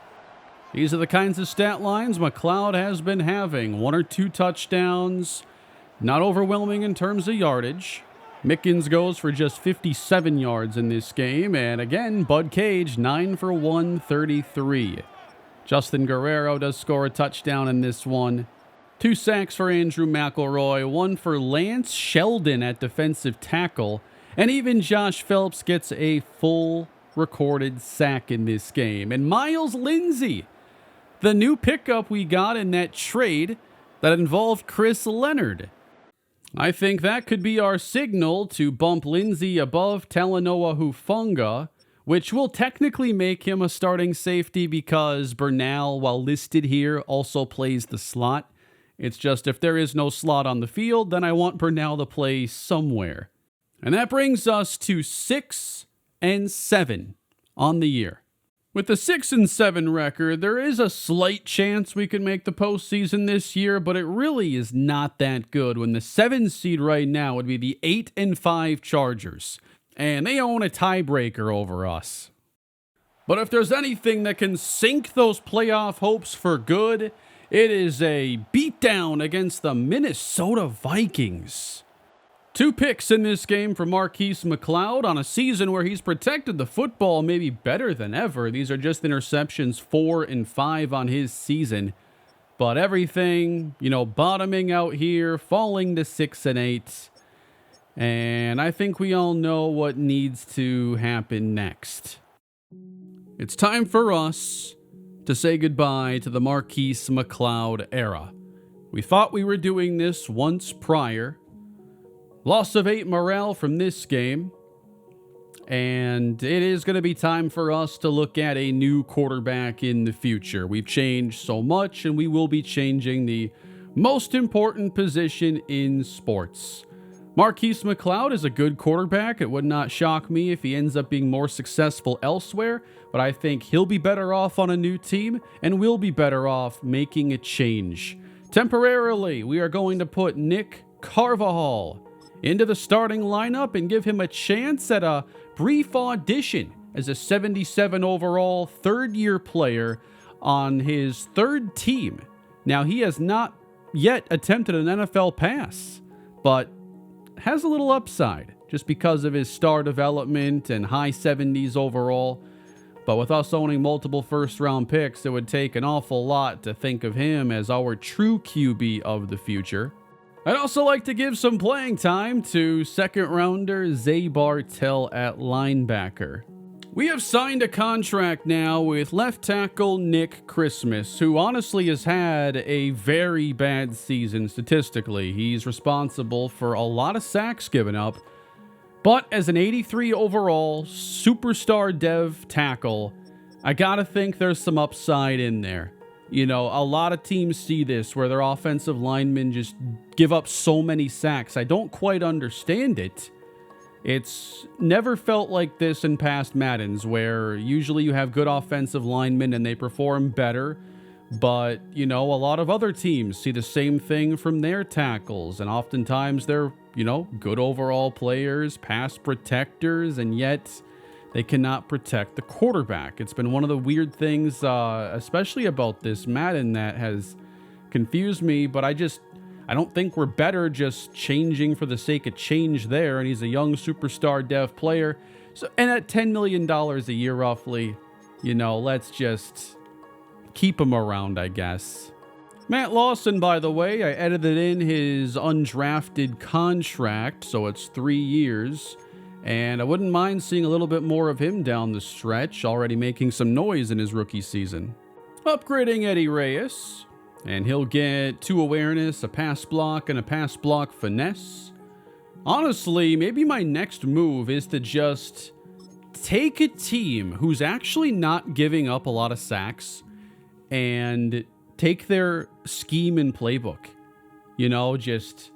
These are the kinds of stat lines McLeod has been having. 1 or 2 touchdowns, not overwhelming in terms of yardage. Mickens goes for just 57 yards in this game. And again, Bud Cage, 9 for 133. Justin Guerrero does score a touchdown in this one. 2 sacks for Andrew McElroy, 1 for Lance Sheldon at defensive tackle. And even Josh Phelps gets a full recorded sack in this game. And Miles Lindsey, the new pickup we got in that trade that involved Chris Leonard. I think that could be our signal to bump Lindsey above Talanoa Hufanga, which will technically make him a starting safety because Bernal, while listed here, also plays the slot. It's just if there is no slot on the field, then I want Bernal to play somewhere. And that brings us to 6-7 on the year. With the 6-7 record, there is a slight chance we can make the postseason this year, but it really is not that good when the 7 seed right now would be the 8-5 Chargers, and they own a tiebreaker over us. But if there's anything that can sink those playoff hopes for good, it is a beatdown against the Minnesota Vikings. 2 picks in this game for Marquise McLeod on a season where he's protected the football maybe better than ever. These are just interceptions, 4 and 5 on his season. But everything, bottoming out here, falling to 6-8. And I think we all know what needs to happen next. It's time for us to say goodbye to the Marquise McLeod era. We thought we were doing this once prior. Loss of 8 morale from this game. And it is going to be time for us to look at a new quarterback in the future. We've changed so much, and we will be changing the most important position in sports. Marquise McLeod is a good quarterback. It would not shock me if he ends up being more successful elsewhere, but I think he'll be better off on a new team, and we'll be better off making a change. Temporarily, we are going to put Nick Carvajal into the starting lineup and give him a chance at a brief audition as a 77 overall third-year player on his 3rd team. Now, he has not yet attempted an NFL pass, but has a little upside just because of his star development and high 70s overall. But with us owning multiple first-round picks, it would take an awful lot to think of him as our true QB of the future. I'd also like to give some playing time to second-rounder Zay Bartell at linebacker. We have signed a contract now with left tackle Nick Christmas, who honestly has had a very bad season statistically. He's responsible for a lot of sacks given up, but as an 83 overall superstar dev tackle, I gotta think there's some upside in there. A lot of teams see this where their offensive linemen just give up so many sacks. I don't quite understand it. It's never felt like this in past Maddens, where usually you have good offensive linemen and they perform better. But, a lot of other teams see the same thing from their tackles. And oftentimes they're, good overall players, pass protectors, and yet they cannot protect the quarterback. It's been one of the weird things, especially about this Madden, that has confused me, but I don't think we're better just changing for the sake of change there. And he's a young superstar dev player. So, and at $10 million a year roughly, you know, let's just keep him around, I guess. Matt Lawson, by the way, I edited in his undrafted contract, so it's 3 years. And I wouldn't mind seeing a little bit more of him down the stretch, already making some noise in his rookie season. Upgrading Eddie Reyes, and he'll get 2 awareness, a pass block, and a pass block finesse. Honestly, maybe my next move is to just take a team who's actually not giving up a lot of sacks and take their scheme and playbook. You know, just...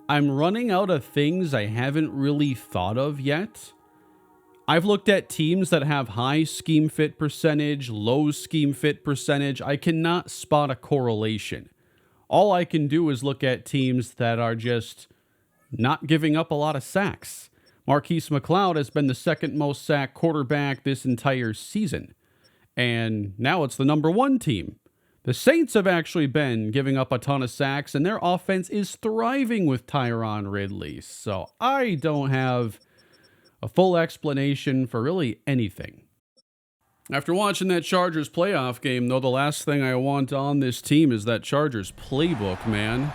I'm running out of things I haven't really thought of yet. I've looked at teams that have high scheme fit percentage, low scheme fit percentage. I cannot spot a correlation. All I can do is look at teams that are just not giving up a lot of sacks. Marquise McLeod has been the second most sacked quarterback this entire season. And now it's the number 1 team. The Saints have actually been giving up a ton of sacks, and their offense is thriving with Tyron Ridley. So I don't have a full explanation for really anything. After watching that Chargers playoff game, though, the last thing I want on this team is that Chargers playbook, man.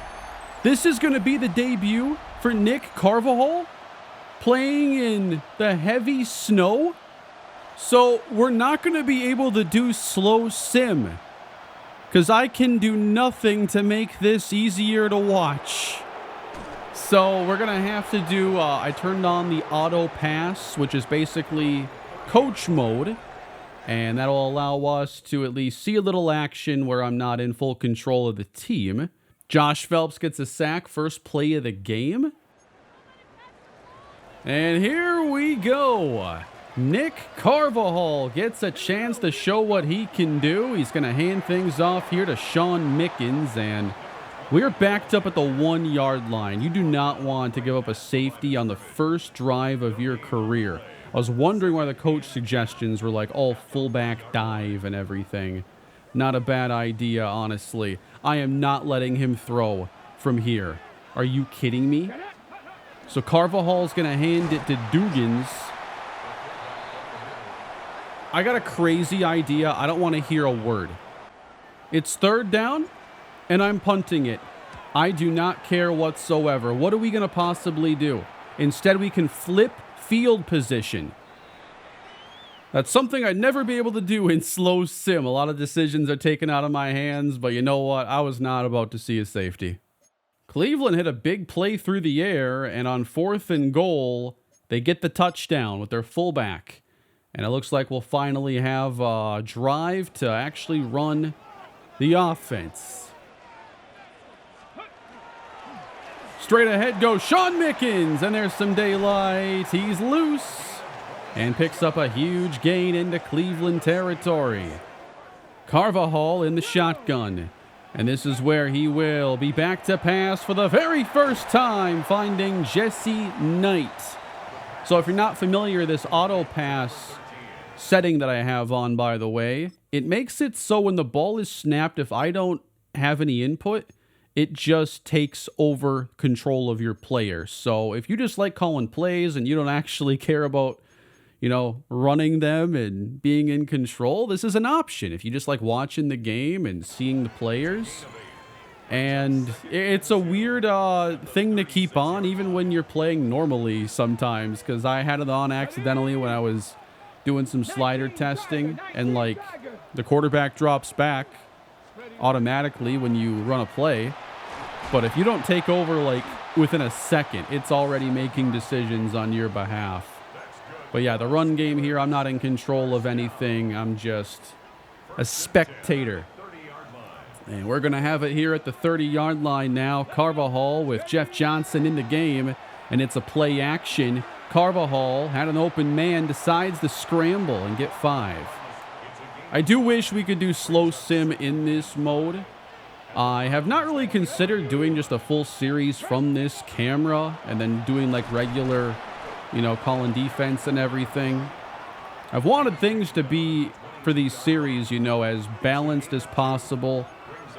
This is going to be the debut for Nick Carvajal playing in the heavy snow. So we're not going to be able to do slow sim, because I can do nothing to make this easier to watch. So we're going to have to do, I turned on the auto pass, which is basically coach mode. And that'll allow us to at least see a little action where I'm not in full control of the team. Josh Phelps gets a sack, first play of the game. And here we go. Nick Carvajal gets a chance to show what he can do. He's going to hand things off here to Sean Mickens, and we're backed up at the 1-yard line. You do not want to give up a safety on the first drive of your career. I was wondering why the coach suggestions were like all fullback dive and everything. Not a bad idea, honestly. I am not letting him throw from here. Are you kidding me? So Carvajal's going to hand it to Dugans. I got a crazy idea. I don't want to hear a word. It's 3rd down, and I'm punting it. I do not care whatsoever. What are we going to possibly do? Instead, we can flip field position. That's something I'd never be able to do in slow sim. A lot of decisions are taken out of my hands, but you know what? I was not about to see a safety. Cleveland hit a big play through the air, and on 4th and goal, they get the touchdown with their fullback. And it looks like we'll finally have a drive to actually run the offense. Straight ahead goes Sean Mickens, and there's some daylight. He's loose and picks up a huge gain into Cleveland territory. Carvajal in the shotgun, and this is where he will be back to pass for the very first time, finding Jesse Knight. So if you're not familiar, this auto pass setting that I have on, by the way, it makes it so when the ball is snapped, if I don't have any input, it just takes over control of your player. So if you just like calling plays and you don't actually care about, you know, running them and being in control, this is an option. If you just like watching the game and seeing the players. And it's a weird thing to keep on, even when you're playing normally sometimes, because I had it on accidentally when I was doing some slider testing, and like the quarterback drops back automatically when you run a play. But if you don't take over like within a second, it's already making decisions on your behalf. But yeah, the run game here, I'm not in control of anything. I'm just a spectator. And we're going to have it here at the 30-yard line now. Carvajal with Jeff Johnson in the game, and it's a play action. Carvajal had an open man, decides to scramble and get 5. I do wish we could do slow sim in this mode. I have not really considered doing just a full series from this camera and then doing like regular, you know, calling defense and everything. I've wanted things to be, for these series, you know, as balanced as possible.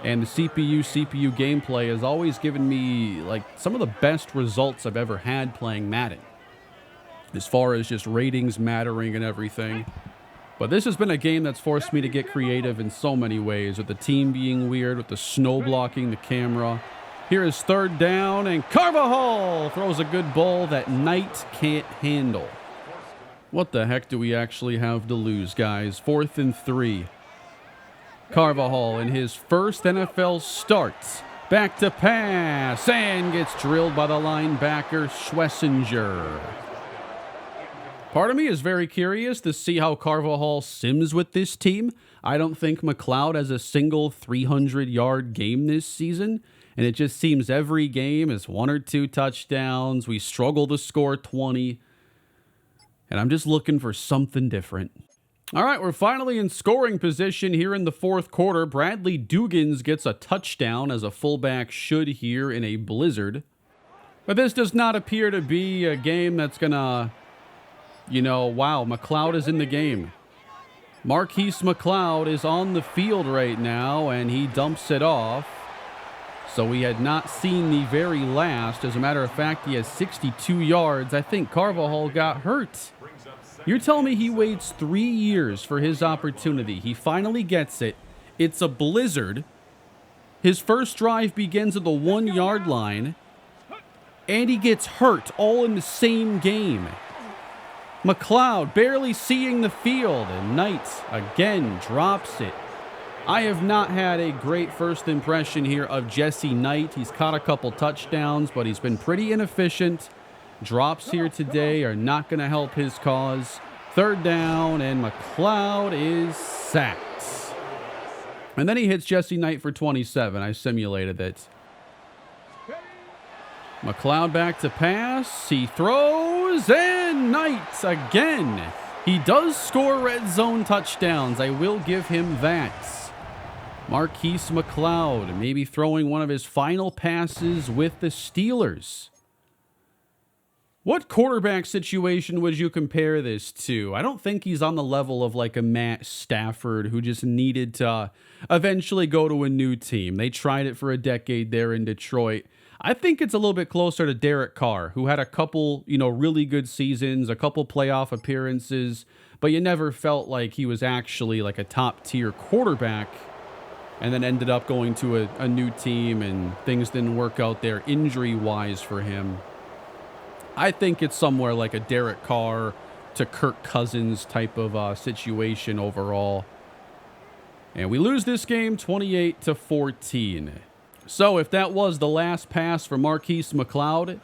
And the CPU gameplay has always given me, like, some of the best results I've ever had playing Madden, as far as just ratings mattering and everything. But this has been a game that's forced me to get creative in so many ways, with the team being weird, with the snow blocking the camera. Here is third down, and Carvajal throws a good ball that Knight can't handle. What the heck do we actually have to lose, guys? 4th and 3. Carvajal in his first NFL start. Back to pass, and gets drilled by the linebacker, Schlesinger. Part of me is very curious to see how Carvajal sims with this team. I don't think McLeod has a single 300-yard game this season, and it just seems every game is 1 or 2 touchdowns. We struggle to score 20, and I'm just looking for something different. All right, we're finally in scoring position here in the 4th quarter. Bradley Dugans gets a touchdown, as a fullback should here in a blizzard. But this does not appear to be a game that's going to... You know, wow, McLeod is in the game. Marquise McLeod is on the field right now, and he dumps it off. So we had not seen the very last. As a matter of fact, he has 62 yards. I think Carvajal got hurt. You're telling me he waits 3 years for his opportunity. He finally gets it. It's a blizzard. His first drive begins at the 1-yard line, and he gets hurt all in the same game. McLeod barely seeing the field, and Knight again drops it. I have not had a great first impression here of Jesse Knight. He's caught a couple touchdowns, but he's been pretty inefficient. Drops here today are not going to help his cause. Third down, and McLeod is sacked. And then he hits Jesse Knight for 27. I simulated it. McLeod back to pass. He throws, and Knight again. He does score red zone touchdowns. I will give him that. Marquise McLeod maybe throwing one of his final passes with the Steelers. What quarterback situation would you compare this to? I don't think he's on the level of like a Matt Stafford, who just needed to eventually go to a new team. They tried it for a decade there in Detroit. I think it's a little bit closer to Derek Carr, who had a couple, really good seasons, a couple playoff appearances, but you never felt like he was actually like a top-tier quarterback, and then ended up going to a new team, and things didn't work out there injury-wise for him. I think it's somewhere like a Derek Carr to Kirk Cousins type of situation overall. And we lose this game 28-14. So if that was the last pass for Marquise McLeod,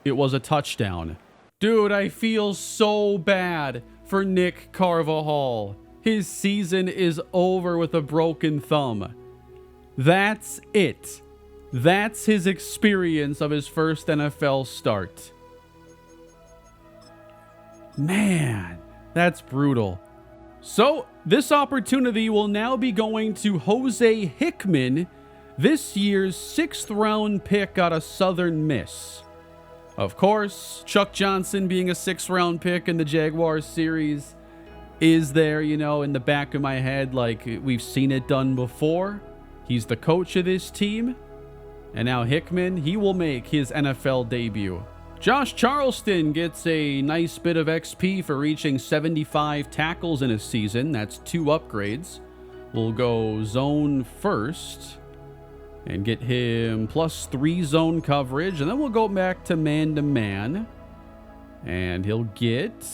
it was a touchdown. Dude, I feel so bad for Nick Carvajal. His season is over with a broken thumb. That's it. That's his experience of his first NFL start. Man, that's brutal. So this opportunity will now be going to Jose Hickman, this year's 6th round pick out of Southern Miss. Of course, Chuck Johnson being a 6th round pick in the Jaguars series is there, in the back of my head, like we've seen it done before. He's the coach of this team. And now Hickman, he will make his NFL debut. Josh Charleston gets a nice bit of XP for reaching 75 tackles in a season. That's 2 upgrades. We'll go zone first and get him +3 zone coverage. And then we'll go back to man-to-man. And he'll get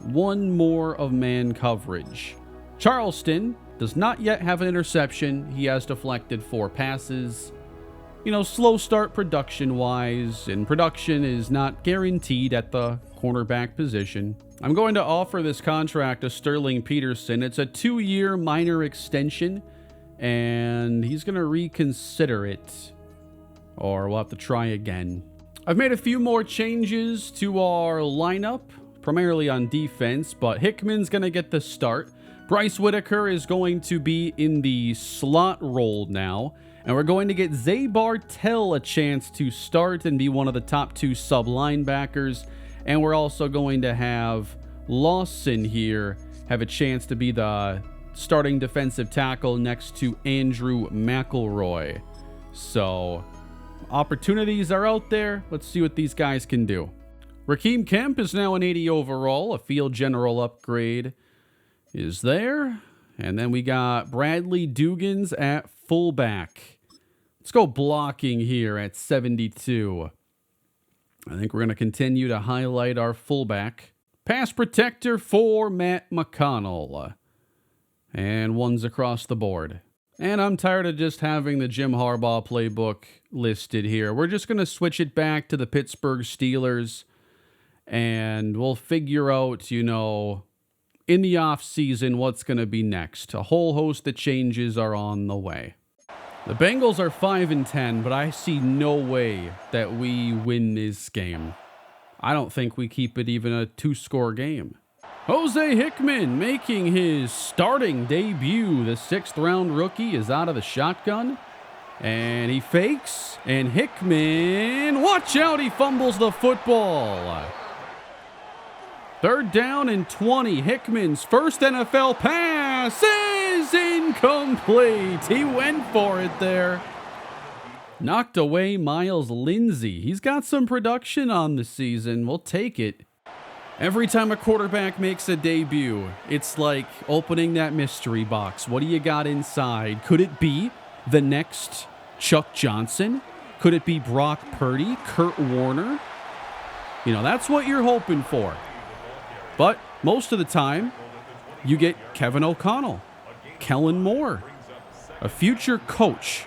1 more of man coverage. Charleston does not yet have an interception. He has deflected 4 passes. Slow start production-wise, and production is not guaranteed at the cornerback position. I'm going to offer this contract to Sterling Peterson. It's a 2-year minor extension, and he's going to reconsider it, or we'll have to try again. I've made a few more changes to our lineup, primarily on defense, but Hickman's going to get the start. Bryce Whitaker is going to be in the slot role now, and we're going to get Zay Bartell a chance to start and be one of the top 2 sub linebackers. And we're also going to have Lawson here have a chance to be the starting defensive tackle next to Andrew McElroy. So, opportunities are out there. Let's see what these guys can do. Raheem Kemp is now an 80 overall. A field general upgrade is there. And then we got Bradley Dugans at fullback. Let's go blocking here at 72. I think we're going to continue to highlight our fullback. Pass protector for Matt McConnell. And ones across the board. And I'm tired of just having the Jim Harbaugh playbook listed here. We're just going to switch it back to the Pittsburgh Steelers. And we'll figure out, in the offseason what's going to be next. A whole host of changes are on the way. The Bengals are 5-10, but I see no way that we win this game. I don't think we keep it even a 2-score game. Jose Hickman making his starting debut. The 6th-round rookie is out of the shotgun. And he fakes. And Hickman, watch out, he fumbles the football. 3rd down and 20. Hickman's first NFL pass is incomplete. He went for it there. Knocked away Miles Lindsey. He's got some production on the season. We'll take it. Every time a quarterback makes a debut, it's like opening that mystery box. What do you got inside? Could it be the next Chuck Johnson? Could it be Brock Purdy, Kurt Warner? That's what you're hoping for. But most of the time, you get Kevin O'Connell, Kellen Moore, a future coach.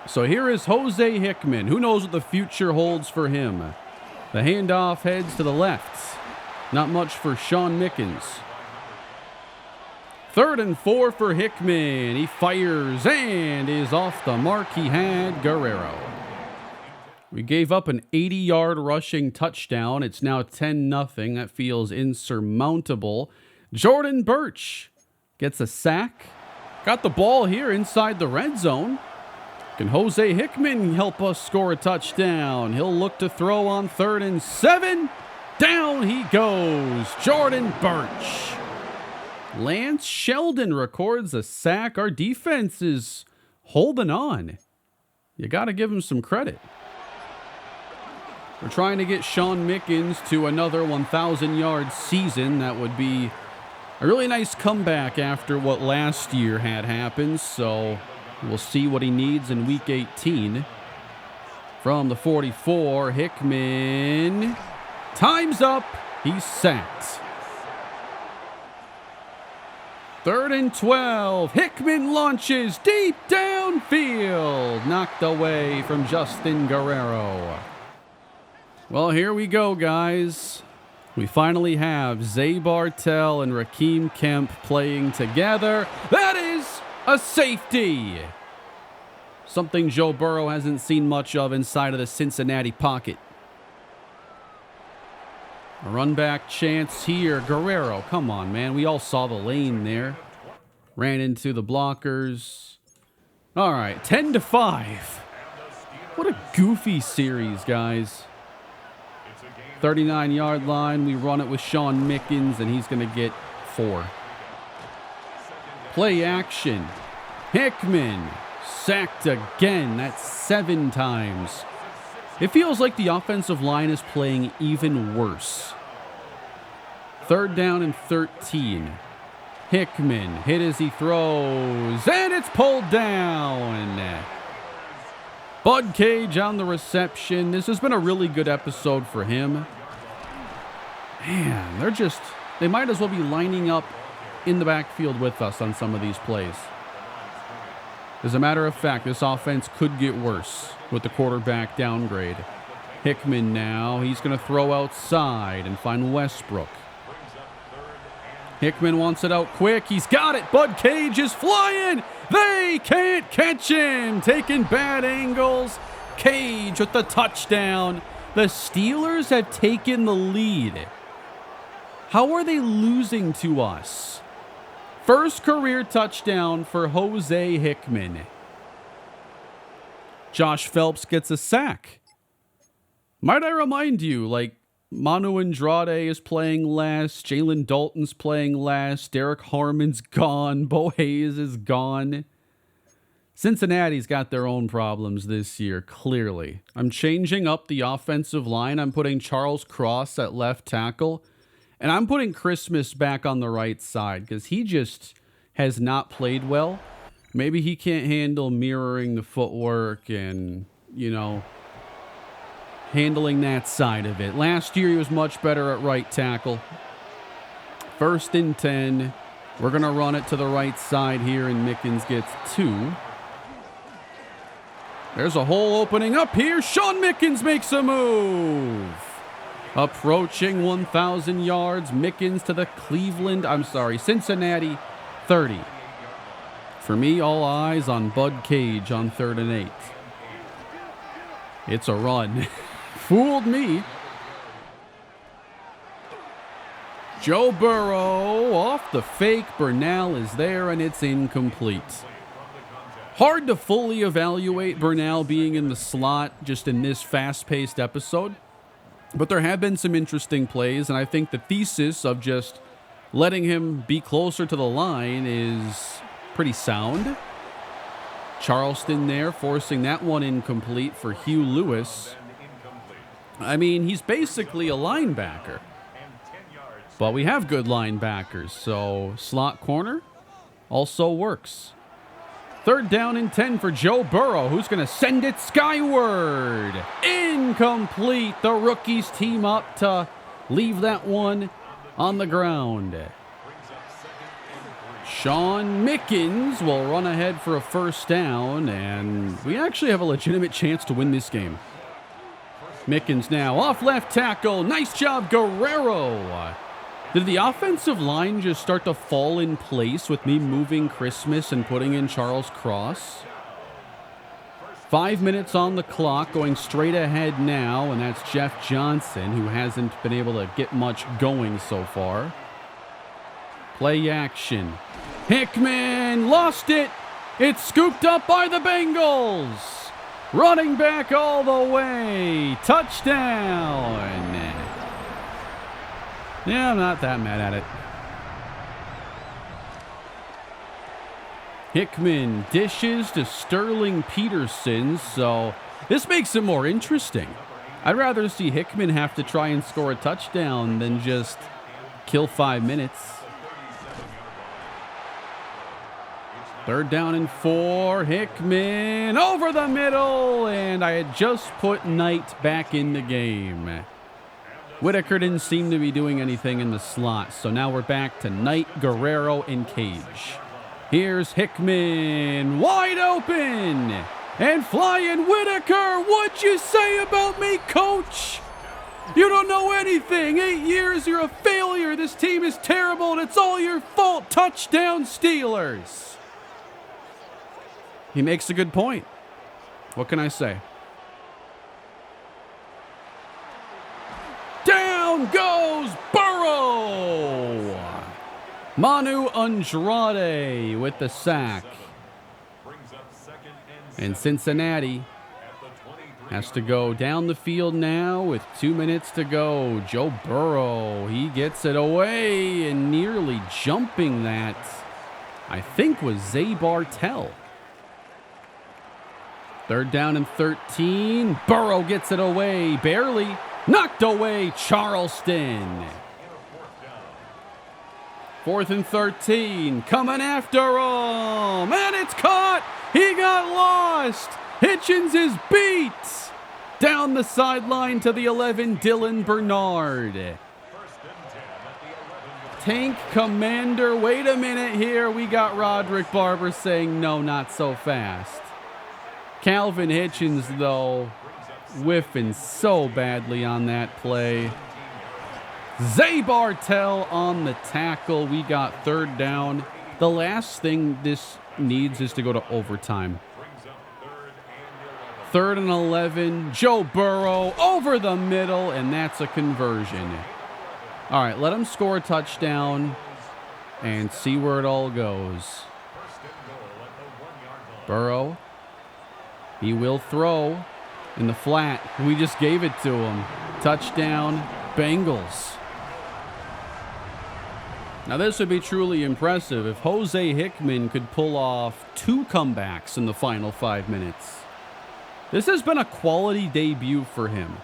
So here is Jose Hickman. Who knows what the future holds for him? The handoff heads to the left. Not much for Sean Mickens. 3rd and 4 for Hickman. He fires and is off the mark. He had Guerrero. We gave up an 80-yard rushing touchdown. It's now 10-0. That feels insurmountable. Jordan Birch gets a sack. Got the ball here inside the red zone. Can Jose Hickman help us score a touchdown? He'll look to throw on 3rd and 7. Down he goes. Jordan Birch. Lance Sheldon records a sack. Our defense is holding on. You got to give him some credit. We're trying to get Sean Mickens to another 1,000-yard season. That would be a really nice comeback after what last year had happened. So we'll see what he needs in Week 18. From the 44, Hickman. Time's up. He's sacked. 3rd and 12. Hickman launches deep downfield. Knocked away from Justin Guerrero. Well, here we go, guys. We finally have Zay Bartell and Raheem Kemp playing together. That is a safety. Something Joe Burrow hasn't seen much of inside of the Cincinnati pocket. A run back chance here. Guerrero, come on, man. We all saw the lane there. Ran into the blockers. All right, 10-5. What a goofy series, guys. 39-yard line. We run it with Sean Mickens, and he's going to get 4. Play action. Hickman sacked again. That's 7 times. It feels like the offensive line is playing even worse. 3rd down and 13. Hickman hit as he throws, and it's pulled down. Bud Cage on the reception. This has been a really good episode for him. Man, they might as well be lining up in the backfield with us on some of these plays. As a matter of fact, this offense could get worse with the quarterback downgrade. Hickman now, he's going to throw outside and find Westbrook. Hickman wants it out quick. He's got it. Bud Cage is flying. They can't catch him. Taking bad angles. Cage with the touchdown. The Steelers have taken the lead. How are they losing to us? First career touchdown for Jose Hickman. Josh Phelps gets a sack. Might I remind you, Manu Andrade is playing last. Jalen Dalton's playing last. Derek Harmon's gone. Bo Hayes is gone. Cincinnati's got their own problems this year, clearly. I'm changing up the offensive line. I'm putting Charles Cross at left tackle. And I'm putting Christmas back on the right side because he just has not played well. Maybe he can't handle mirroring the footwork and, you know, handling that side of it. Last year, he was much better at right tackle. 1st and 10. We're going to run it to the right side here, and Mickens gets 2. There's a hole opening up here. Sean Mickens makes a move. Approaching 1,000 yards. Mickens to the Cincinnati 30. For me, all eyes on Bud Cage on 3rd and 8. It's a run. Fooled me. Joe Burrow off the fake. Bernal is there, and it's incomplete. Hard to fully evaluate Bernal being in the slot just in this fast-paced episode. But there have been some interesting plays, and I think the thesis of just letting him be closer to the line is pretty sound. Charleston there, forcing that one incomplete for Hugh Lewis. I mean, he's basically a linebacker. But we have good linebackers, so slot corner also works. 3rd down and 10 for Joe Burrow, who's going to send it skyward. Incomplete. The rookies team up to leave that one on the ground. Sean Mickens will run ahead for a 1st down, and we actually have a legitimate chance to win this game. Mickens now off left tackle. Nice job, Guerrero. Did the offensive line just start to fall in place with me moving Christmas and putting in Charles Cross? 5 minutes on the clock, going straight ahead now, and that's Jeff Johnson, who hasn't been able to get much going so far. Play action. Hickman lost it. It's scooped up by the Bengals. Running back all the way. Touchdown. Yeah, I'm not that mad at it. Hickman dishes to Sterling Peterson, so this makes it more interesting. I'd rather see Hickman have to try and score a touchdown than just kill 5 minutes. 3rd down and 4. Hickman over the middle, and I had just put Knight back in the game. Whitaker didn't seem to be doing anything in the slot, so now we're back to Knight, Guerrero, and Cage. Here's Hickman, wide open, and flying Whitaker. What'd you say about me, coach? You don't know anything. 8 years, you're a failure. This team is terrible, and it's all your fault. Touchdown, Steelers. He makes a good point. What can I say? Down goes Burrow. Manu Andrade with the sack. And Cincinnati has to go down the field now with 2 minutes to go. Joe Burrow, he gets it away, and nearly jumping that, I think, was Zay Bartell. 3rd down and 13. Burrow gets it away, barely. Knocked away, Charleston. 4th and 13. Coming after him. And it's caught. He got lost. Hitchens is beat. Down the sideline to the 11, Dylan Bernard. Tank Commander. Wait a minute here. We got Roderick Barber saying no, not so fast. Calvin Hitchens, though, whiffing so badly on that play. Zay Bartell on the tackle. We got 3rd down. The last thing this needs is to go to overtime. 3rd and 11. Joe Burrow over the middle, and that's a conversion. All right, let him score a touchdown and see where it all goes. Burrow. He will throw in the flat. We just gave it to him. Touchdown, Bengals. Now this would be truly impressive if Jose Hickman could pull off 2 comebacks in the final 5 minutes. This has been a quality debut for him.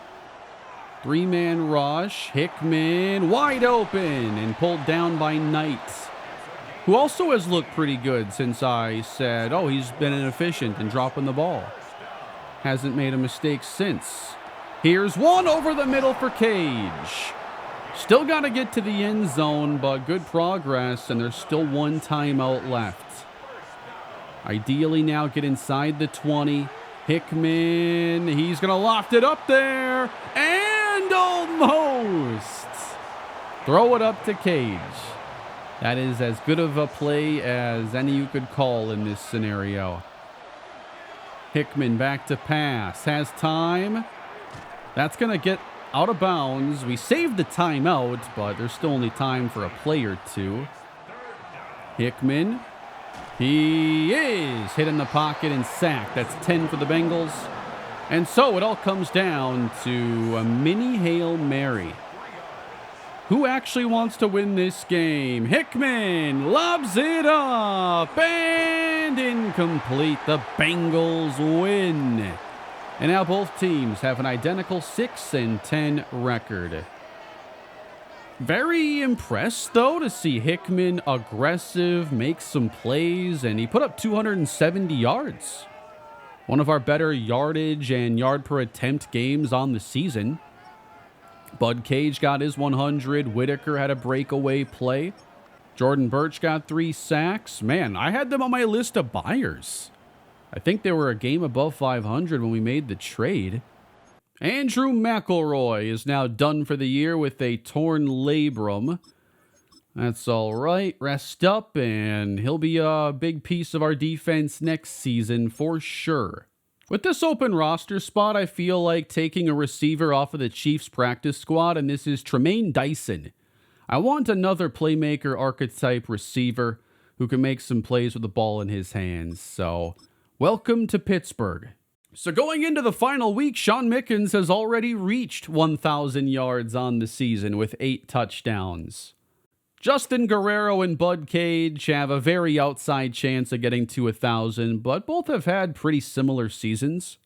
3-man rush, Hickman wide open and pulled down by Knight, who also has looked pretty good since I said, oh, he's been inefficient in dropping the ball. Hasn't made a mistake since. Here's one over the middle for Cage. Still got to get to the end zone, but good progress, and there's still 1 timeout left. Ideally now get inside the 20. Hickman, he's going to loft it up there, and almost throw it up to Cage. That is as good of a play as any you could call in this scenario. Hickman back to pass, has time. That's going to get out of bounds. We saved the timeout, but there's still only time for a play or 2. Hickman, he is hit in the pocket and sacked. That's 10 for the Bengals. And so it all comes down to a mini Hail Mary. Who actually wants to win this game? Hickman lobs it up and incomplete. The Bengals win. And now both teams have an identical 6-10 record. Very impressed, though, to see Hickman aggressive, make some plays, and he put up 270 yards. One of our better yardage and yard per attempt games on the season. Bud Cage got his 100. Whitaker had a breakaway play. Jordan Birch got 3 sacks. Man, I had them on my list of buyers. I think they were a game above 500 when we made the trade. Andrew McElroy is now done for the year with a torn labrum. That's all right. Rest up, and he'll be a big piece of our defense next season for sure. With this open roster spot, I feel like taking a receiver off of the Chiefs practice squad, and this is Tremaine Dyson. I want another playmaker archetype receiver who can make some plays with the ball in his hands. So, welcome to Pittsburgh. So going into the final week, Sean Mickens has already reached 1,000 yards on the season with 8 touchdowns. Justin Guerrero and Bud Cage have a very outside chance of getting to 1,000, but both have had pretty similar seasons.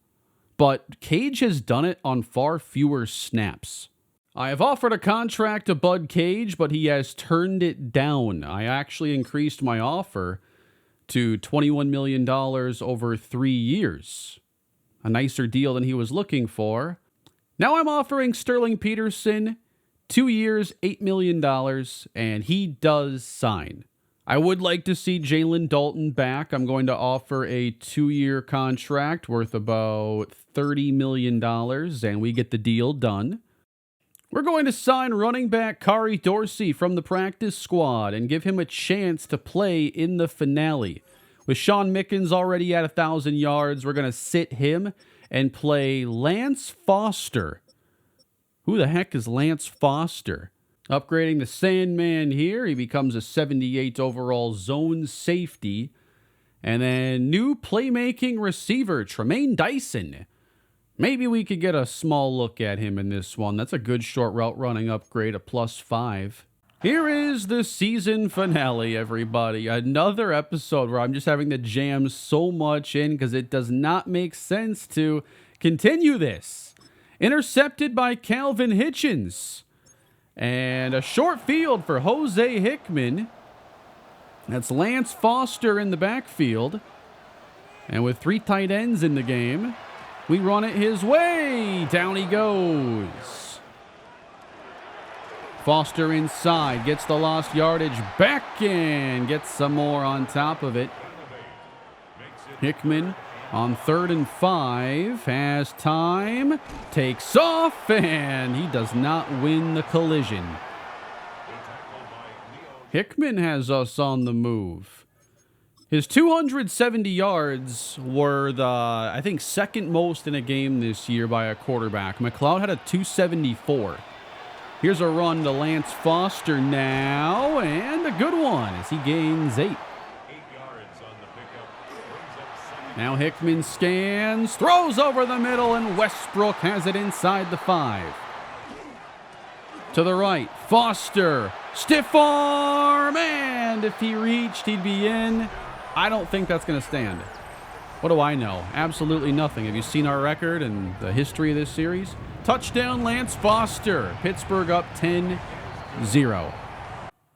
But Cage has done it on far fewer snaps. I have offered a contract to Bud Cage, but he has turned it down. I actually increased my offer to $21 million over 3 years. A nicer deal than he was looking for. Now I'm offering Sterling Peterson 2 years, $8 million, and he does sign. I would like to see Jalen Dalton back. I'm going to offer a 2-year contract worth about $30 million, and we get the deal done. We're going to sign running back Kari Dorsey from the practice squad and give him a chance to play in the finale. With Sean Mickens already at 1,000 yards, we're going to sit him and play Lance Foster. Who the heck is Lance Foster? Upgrading the Sandman here. He becomes a 78 overall zone safety. And then new playmaking receiver, Tremaine Dyson. Maybe we could get a small look at him in this one. That's a good short route running upgrade, a +5. Here is the season finale, everybody. Another episode where I'm just having to jam so much in because it does not make sense to continue this. Intercepted by Calvin Hitchens. And a short field for Jose Hickman. That's Lance Foster in the backfield. And with 3 tight ends in the game, we run it his way. Down he goes. Foster inside, gets the lost yardage back and gets some more on top of it. Hickman on 3rd and 5, has time, takes off, and he does not win the collision. Hickman has us on the move. His 270 yards were the, I think, second most in a game this year by a quarterback. McLeod had a 274. Here's a run to Lance Foster now, and a good one as he gains 8. Now Hickman scans, throws over the middle, and Westbrook has it inside the 5. To the right, Foster, stiff arm, and if he reached, he'd be in. I don't think that's going to stand. What do I know? Absolutely nothing. Have you seen our record and the history of this series? Touchdown, Lance Foster. Pittsburgh up 10-0.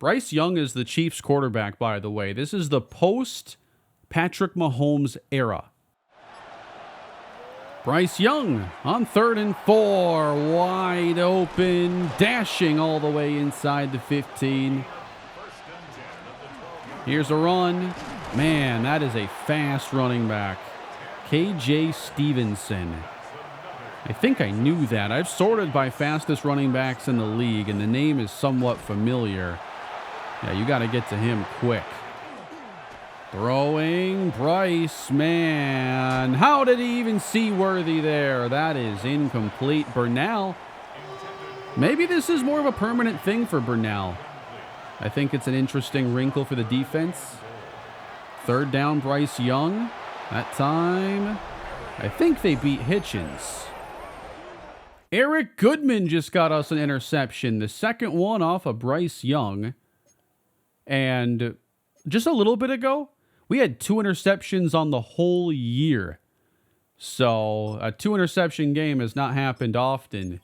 Bryce Young is the Chiefs quarterback, by the way. This is the post-Patrick Mahomes era. Bryce Young on 3rd and 4, wide open, dashing all the way inside the 15. Here's a run. Man, that is a fast running back. KJ Stevenson. I think I knew that. I've sorted by fastest running backs in the league, and the name is somewhat familiar. Yeah, you got to get to him quick. Throwing, Bryce, man. How did he even see Worthy there? That is incomplete. Burnell. Maybe this is more of a permanent thing for Burnell. I think it's an interesting wrinkle for the defense. 3rd down, Bryce Young. That time, I think they beat Hitchens. Eric Goodman just got us an interception. The second one off of Bryce Young. And just a little bit ago, we had 2 interceptions on the whole year. So a 2 interception game has not happened often.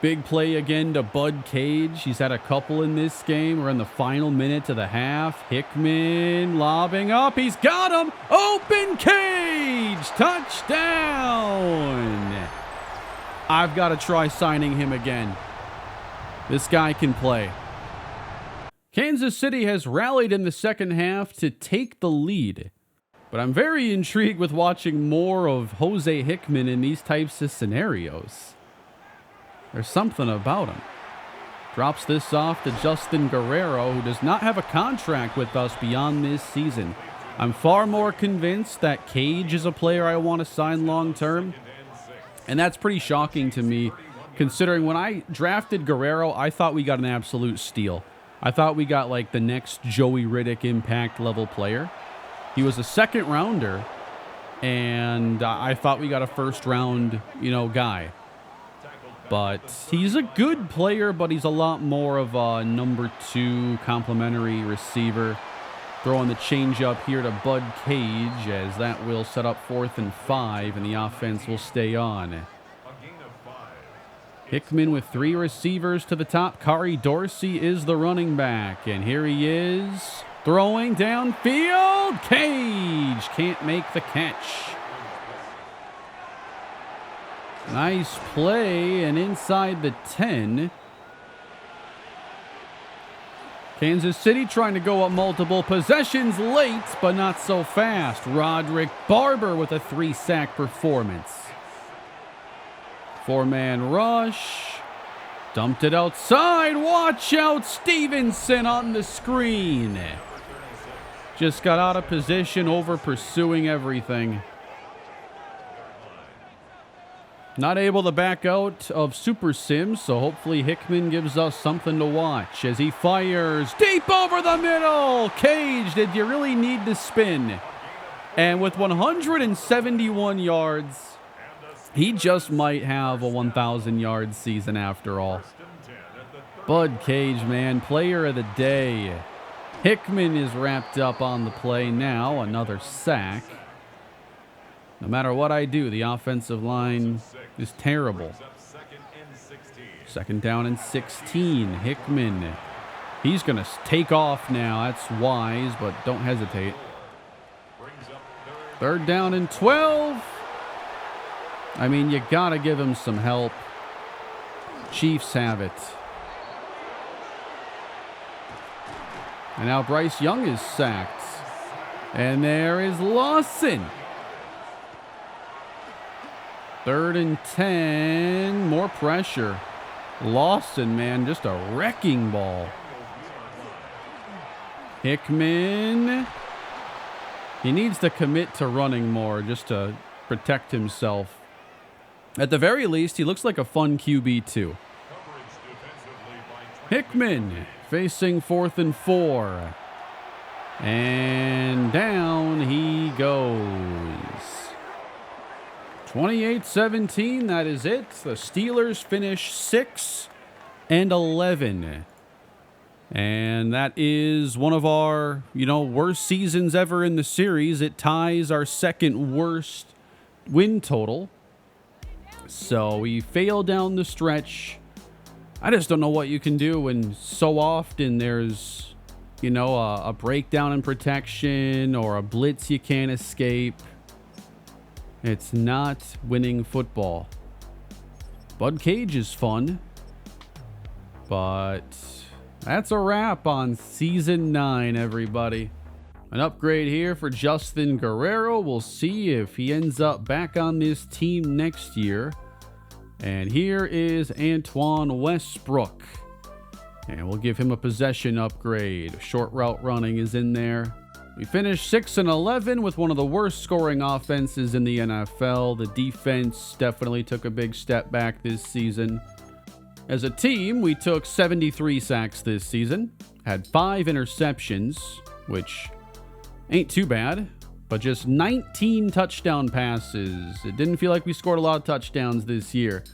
Big play again to Bud Cage. He's had a couple in this game. We're in the final minute of the half. Hickman lobbing up. He's got him. Open Cage. Touchdown. I've got to try signing him again. This guy can play. Kansas City has rallied in the second half to take the lead. But I'm very intrigued with watching more of Jose Hickman in these types of scenarios. There's something about him. Drops this off to Justin Guerrero, who does not have a contract with us beyond this season. I'm far more convinced that Cage is a player I want to sign long term. And that's pretty shocking to me, considering when I drafted Guerrero, I thought we got an absolute steal. I thought we got like the next Joey Riddick impact level player. He was a 2nd rounder, and I thought we got a 1st round, guy. But he's a good player, but he's a lot more of a number 2 complimentary receiver. Throwing the changeup here to Bud Cage, as that will set up 4th and 5, and the offense will stay on. Hickman with 3 receivers to the top. Kari Dorsey is the running back, and here he is throwing downfield. Cage can't make the catch. Nice play, and inside the 10. Kansas City trying to go up multiple possessions late, but not so fast. Roderick Barber with a 3-sack performance. 4-man rush. Dumped it outside. Watch out, Stevenson on the screen. Just got out of position, over pursuing everything. Not able to back out of Super Sims, so hopefully Hickman gives us something to watch as he fires deep over the middle. Cage, did you really need to spin? And with 171 yards, he just might have a 1,000-yard season after all. Bud Cage, man, player of the day. Hickman is wrapped up on the play now. Another sack. No matter what I do, the offensive line is terrible. 2nd down and 16. Hickman. He's going to take off now. That's wise, but don't hesitate. 3rd down and 12. I mean, you got to give him some help. Chiefs have it. And now Bryce Young is sacked. And there is Lawson. 3rd and 10. More pressure. Lawson, man, just a wrecking ball. Hickman. He needs to commit to running more just to protect himself. At the very least, he looks like a fun QB too. Hickman facing 4th and 4. And down he goes. 28-17, that is it. The Steelers finish 6 11. And that is one of our, worst seasons ever in the series. It ties our second worst win total. So we fail down the stretch. I just don't know what you can do when so often there's, a breakdown in protection or a blitz you can't escape. It's not winning football. Bud Cage is fun, but that's a wrap on Season 9, everybody. An upgrade here for Justin Guerrero. We'll see if he ends up back on this team next year. And here is Antoine Westbrook. And we'll give him a possession upgrade. Short route running is in there. We finished 6-11 with one of the worst scoring offenses in the NFL. The defense definitely took a big step back this season. As a team, we took 73 sacks this season, had 5 interceptions, which ain't too bad, but just 19 touchdown passes. It didn't feel like we scored a lot of touchdowns this year.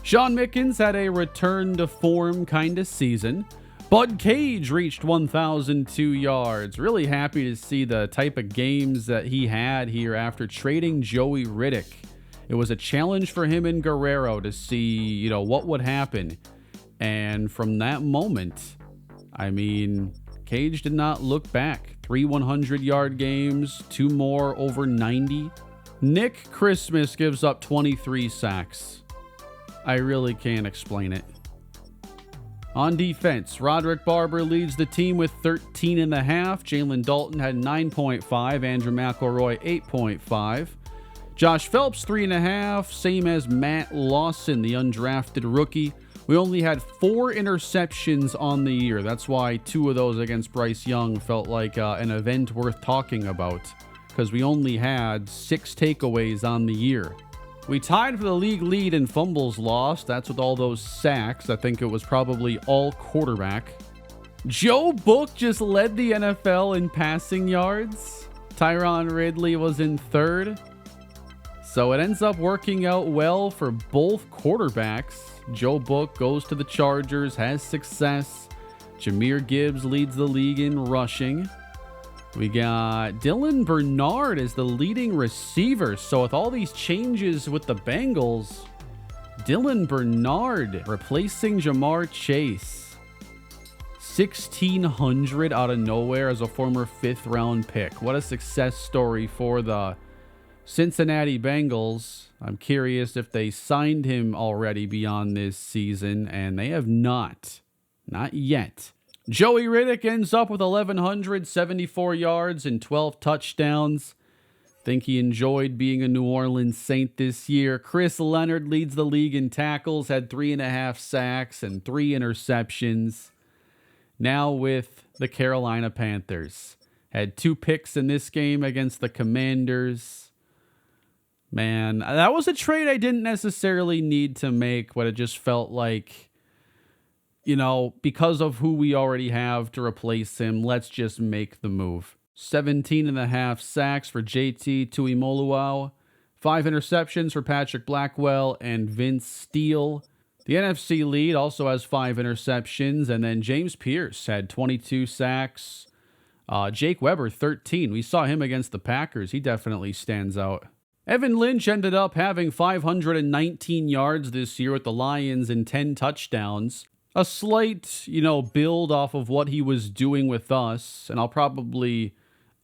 Sean Mickens had a return to form kind of season. Bud Cage reached 1,002 yards. Really happy to see the type of games that he had here after trading Joey Riddick. It was a challenge for him and Guerrero to see, what would happen. And from that moment, Cage did not look back. 3 100-yard games, 2 more over 90. Nick Christmas gives up 23 sacks. I really can't explain it. On defense, Roderick Barber leads the team with 13.5. Jalen Dalton had 9.5. Andrew McElroy, 8.5. Josh Phelps, 3.5. Same as Matt Lawson, the undrafted rookie. We only had 4 interceptions on the year. That's why 2 of those against Bryce Young felt like an event worth talking about, because we only had 6 takeaways on the year. We tied for the league lead in fumbles lost. That's with all those sacks. I think it was probably all quarterback. Joe Book just led the NFL in passing yards. Tyron Ridley was in 3rd. So it ends up working out well for both quarterbacks. Joe Book goes to the Chargers, has success. Jahmyr Gibbs leads the league in rushing. We got Dylan Bernard as the leading receiver. So with all these changes with the Bengals, Dylan Bernard replacing Jamar Chase. 1,600 out of nowhere as a former 5th-round pick. What a success story for the Cincinnati Bengals. I'm curious if they signed him already beyond this season, and they have not. Not yet. Joey Riddick ends up with 1,174 yards and 12 touchdowns. Think he enjoyed being a New Orleans Saint this year. Chris Leonard leads the league in tackles, had 3.5 sacks and 3 interceptions. Now with the Carolina Panthers. Had 2 picks in this game against the Commanders. Man, that was a trade I didn't necessarily need to make, but it just felt like, because of who we already have to replace him, let's just make the move. 17.5 sacks for JT Tuimoloau, 5 interceptions for Patrick Blackwell and Vince Steele. The NFC lead also has 5 interceptions, and then James Pierce had 22 sacks. Jake Weber, 13. We saw him against the Packers. He definitely stands out. Evan Lynch ended up having 519 yards this year with the Lions and 10 touchdowns. A slight, build off of what he was doing with us, and I'll probably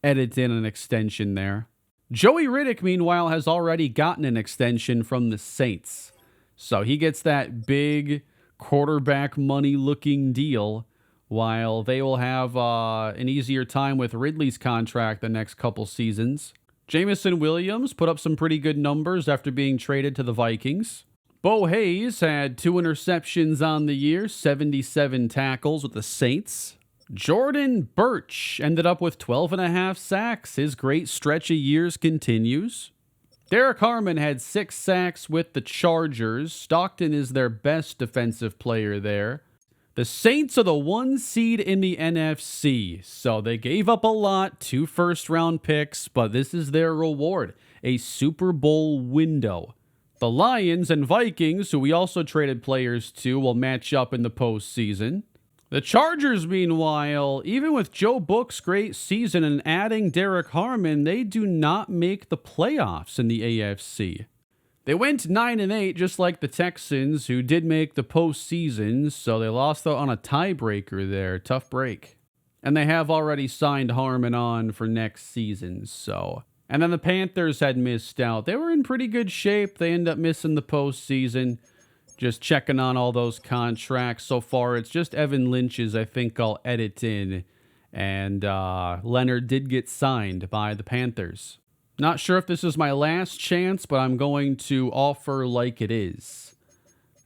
edit in an extension there. Joey Riddick, meanwhile, has already gotten an extension from the Saints. So he gets that big quarterback money-looking deal, while they will have an easier time with Ridley's contract the next couple seasons. Jamison Williams put up some pretty good numbers after being traded to the Vikings. Bo Hayes had 2 interceptions on the year, 77 tackles with the Saints. Jordan Birch ended up with 12.5 sacks. His great stretch of years continues. Derek Harmon had 6 sacks with the Chargers. Stockton is their best defensive player there. The Saints are the 1 seed in the NFC, so they gave up a lot, 2 first-round picks, but this is their reward, a Super Bowl window. The Lions and Vikings, who we also traded players to, will match up in the postseason. The Chargers, meanwhile, even with Joe Book's great season and adding Derek Harmon, they do not make the playoffs in the AFC. They went 9-8, just like the Texans, who did make the postseason, so they lost on a tiebreaker there. Tough break. And they have already signed Harmon on for next season, so. And then the Panthers had missed out. They were in pretty good shape. They end up missing the postseason. Just checking on all those contracts. So far, it's just Evan Lynch's, I think I'll edit in. And Leonard did get signed by the Panthers. Not sure if this is my last chance, but I'm going to offer like it is.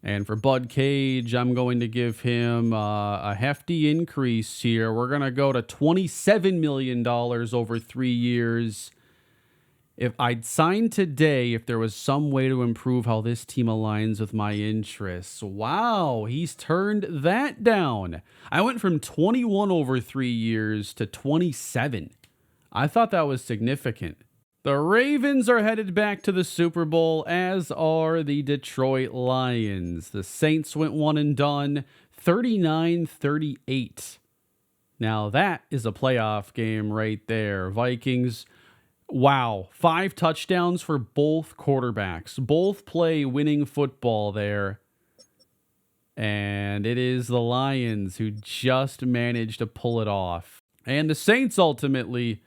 And for Bud Cage, I'm going to give him a hefty increase here. We're going to go to $27 million over 3 years. If I'd sign today, if there was some way to improve how this team aligns with my interests. Wow, he's turned that down. I went from 21 over 3 years to 27. I thought that was significant. The Ravens are headed back to the Super Bowl, as are the Detroit Lions. The Saints went one and done, 39-38. Now that is a playoff game right there. Vikings. Wow, 5 touchdowns for both quarterbacks. Both play winning football there. And it is the Lions who just managed to pull it off. And the Saints ultimately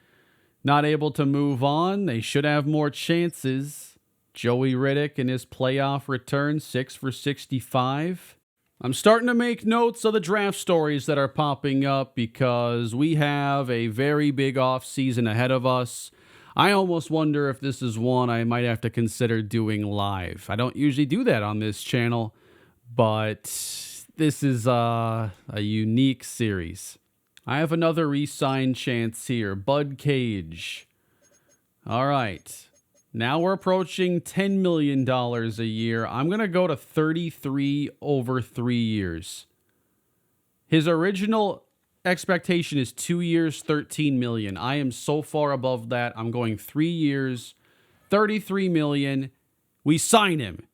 not able to move on. They should have more chances. Joey Riddick in his playoff return, 6 for 65. I'm starting to make notes of the draft stories that are popping up because we have a very big offseason ahead of us. I almost wonder if this is one I might have to consider doing live. I don't usually do that on this channel, but this is a unique series. I have another re-sign chance here. Bud Cage. All right. Now we're approaching $10 million a year. I'm going to go to 33 over 3 years. His original expectation is 2 years, $13 million. I am so far above that. I'm going 3 years, $33 million. We sign him.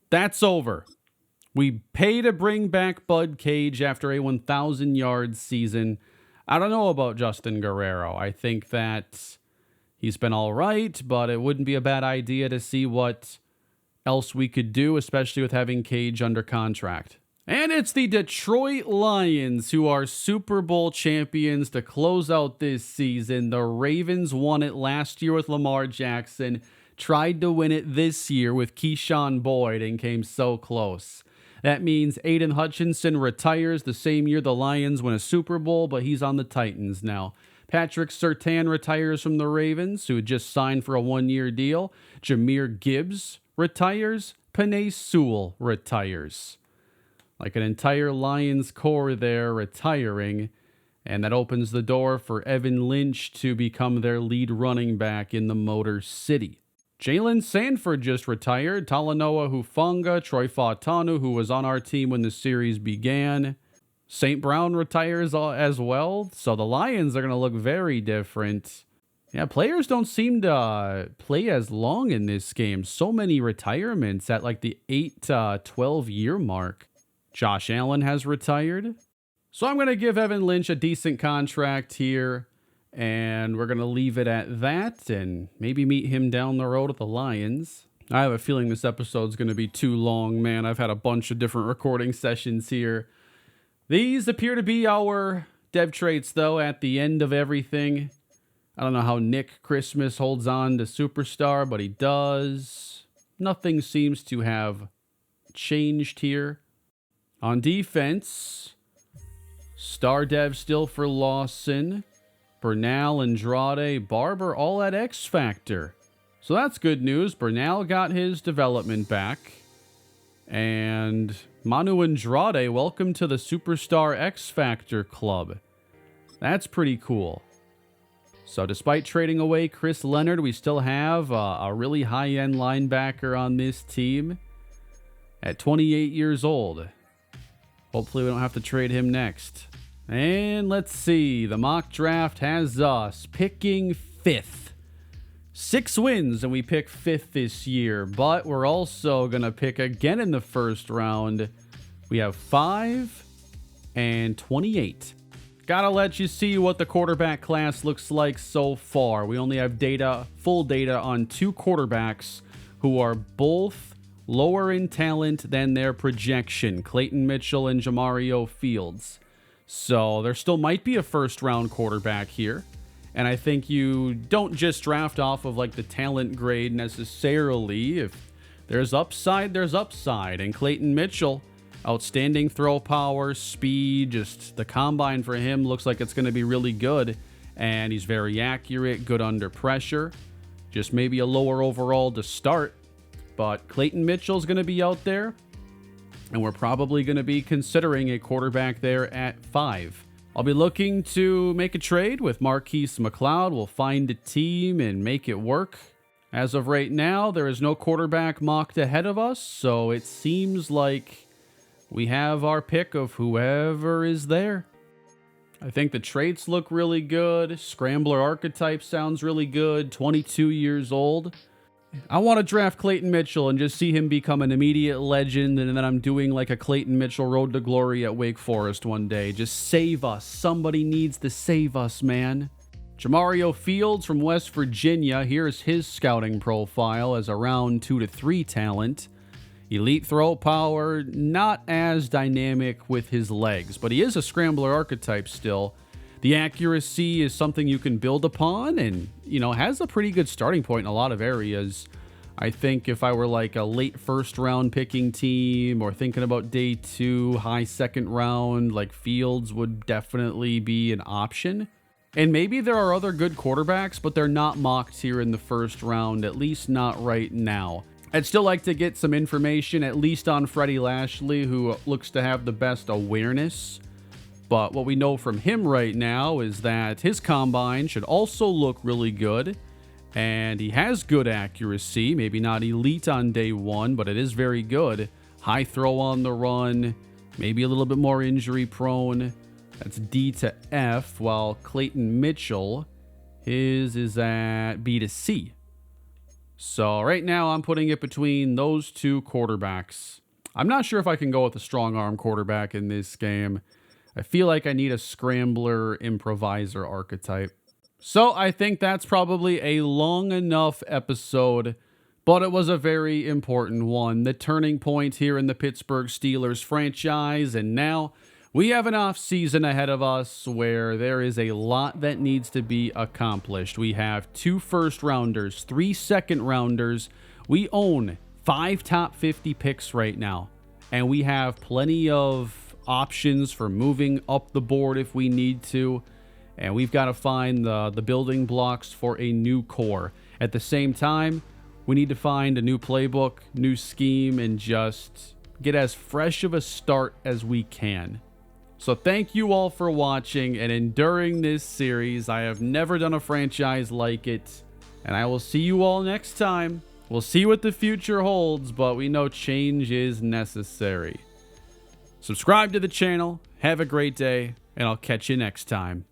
That's over. We pay to bring back Bud Cage after a 1,000-yard season. I don't know about Justin Guerrero. I think that he's been all right, but it wouldn't be a bad idea to see what else we could do, especially with having Cage under contract. And it's the Detroit Lions who are Super Bowl champions to close out this season. The Ravens won it last year with Lamar Jackson, tried to win it this year with Keyshawn Boyd, and came so close. That means Aiden Hutchinson retires the same year the Lions win a Super Bowl, but he's on the Titans now. Patrick Surtain retires from the Ravens, who had just signed for a 1-year deal. Jahmyr Gibbs retires. Penei Sewell retires. Like an entire Lions core there retiring, and that opens the door for Evan Lynch to become their lead running back in the Motor City. Jalen Sanford just retired. Talanoa Hufanga, Troy Fautanu, who was on our team when the series began. St. Brown retires as well, so the Lions are going to look very different. Yeah, players don't seem to play as long in this game. So many retirements at like the 8 to 12-year mark. Josh Allen has retired. So I'm going to give Evan Lynch a decent contract here. And we're going to leave it at that and maybe meet him down the road at the Lions. I have a feeling this episode's going to be too long, man. I've had a bunch of different recording sessions here. These appear to be our dev traits, though, at the end of everything. I don't know how Nick Christmas holds on to Superstar, but he does. Nothing seems to have changed here. On defense, star dev still for Lawson. Bernal, Andrade, Barber, all at X Factor. So that's good news. Bernal got his development back. And Manu Andrade, welcome to the Superstar X Factor Club. That's pretty cool. So despite trading away Chris Leonard, we still have a really high-end linebacker on this team at 28 years old. Hopefully we don't have to trade him next. And let's see. The mock draft has us picking 5th. 6 wins, and we pick 5th this year. But we're also going to pick again in the first round. We have 5 and 28. Gotta let you see what the quarterback class looks like so far. We only have full data on 2 quarterbacks who are both lower in talent than their projection, Clayton Mitchell and Jamario Fields. So there still might be a first-round quarterback here. And I think you don't just draft off of like the talent grade necessarily. If there's upside, there's upside. And Clayton Mitchell, outstanding throw power, speed, just the combine for him looks like it's going to be really good. And he's very accurate, good under pressure. Just maybe a lower overall to start. But Clayton Mitchell's going to be out there. And we're probably going to be considering a quarterback there at 5. I'll be looking to make a trade with Marquise McLeod. We'll find a team and make it work. As of right now, there is no quarterback mocked ahead of us. So it seems like we have our pick of whoever is there. I think the traits look really good. Scrambler archetype sounds really good. 22 years old. I want to draft Clayton Mitchell and just see him become an immediate legend, and then I'm doing like a Clayton Mitchell Road to Glory at Wake Forest one day. Just save us. Somebody needs to save us, man. Jamario Fields from West Virginia. Here's his scouting profile as a round 2 to 3 talent. Elite throw power, not as dynamic with his legs, but he is a scrambler archetype still. The accuracy is something you can build upon and, has a pretty good starting point in a lot of areas. I think if I were like a late first round picking team or thinking about day 2, high second round, like Fields would definitely be an option. And maybe there are other good quarterbacks, but they're not mocked here in the first round, at least not right now. I'd still like to get some information, at least on Freddie Lashley, who looks to have the best awareness. But what we know from him right now is that his combine should also look really good. And he has good accuracy, maybe not elite on day 1, but it is very good. High throw on the run, maybe a little bit more injury prone. That's D to F, while Clayton Mitchell, his is at B to C. So right now I'm putting it between those 2 quarterbacks. I'm not sure if I can go with a strong arm quarterback in this game. I feel like I need a scrambler improviser archetype. So I think that's probably a long enough episode, but it was a very important one. The turning point here in the Pittsburgh Steelers franchise, and now we have an offseason ahead of us where there is a lot that needs to be accomplished. We have 2 first rounders, 3 second rounders. We own 5 top 50 picks right now, and we have plenty of options for moving up the board if we need to, and we've got to find the building blocks for a new core. At the same time, we need to find a new playbook, new scheme, and just get as fresh of a start as we can. So thank you all for watching and enduring this series. I have never done a franchise like it, and I will see you all next time. We'll see what the future holds, but we know change is necessary. Subscribe to the channel, have a great day, and I'll catch you next time.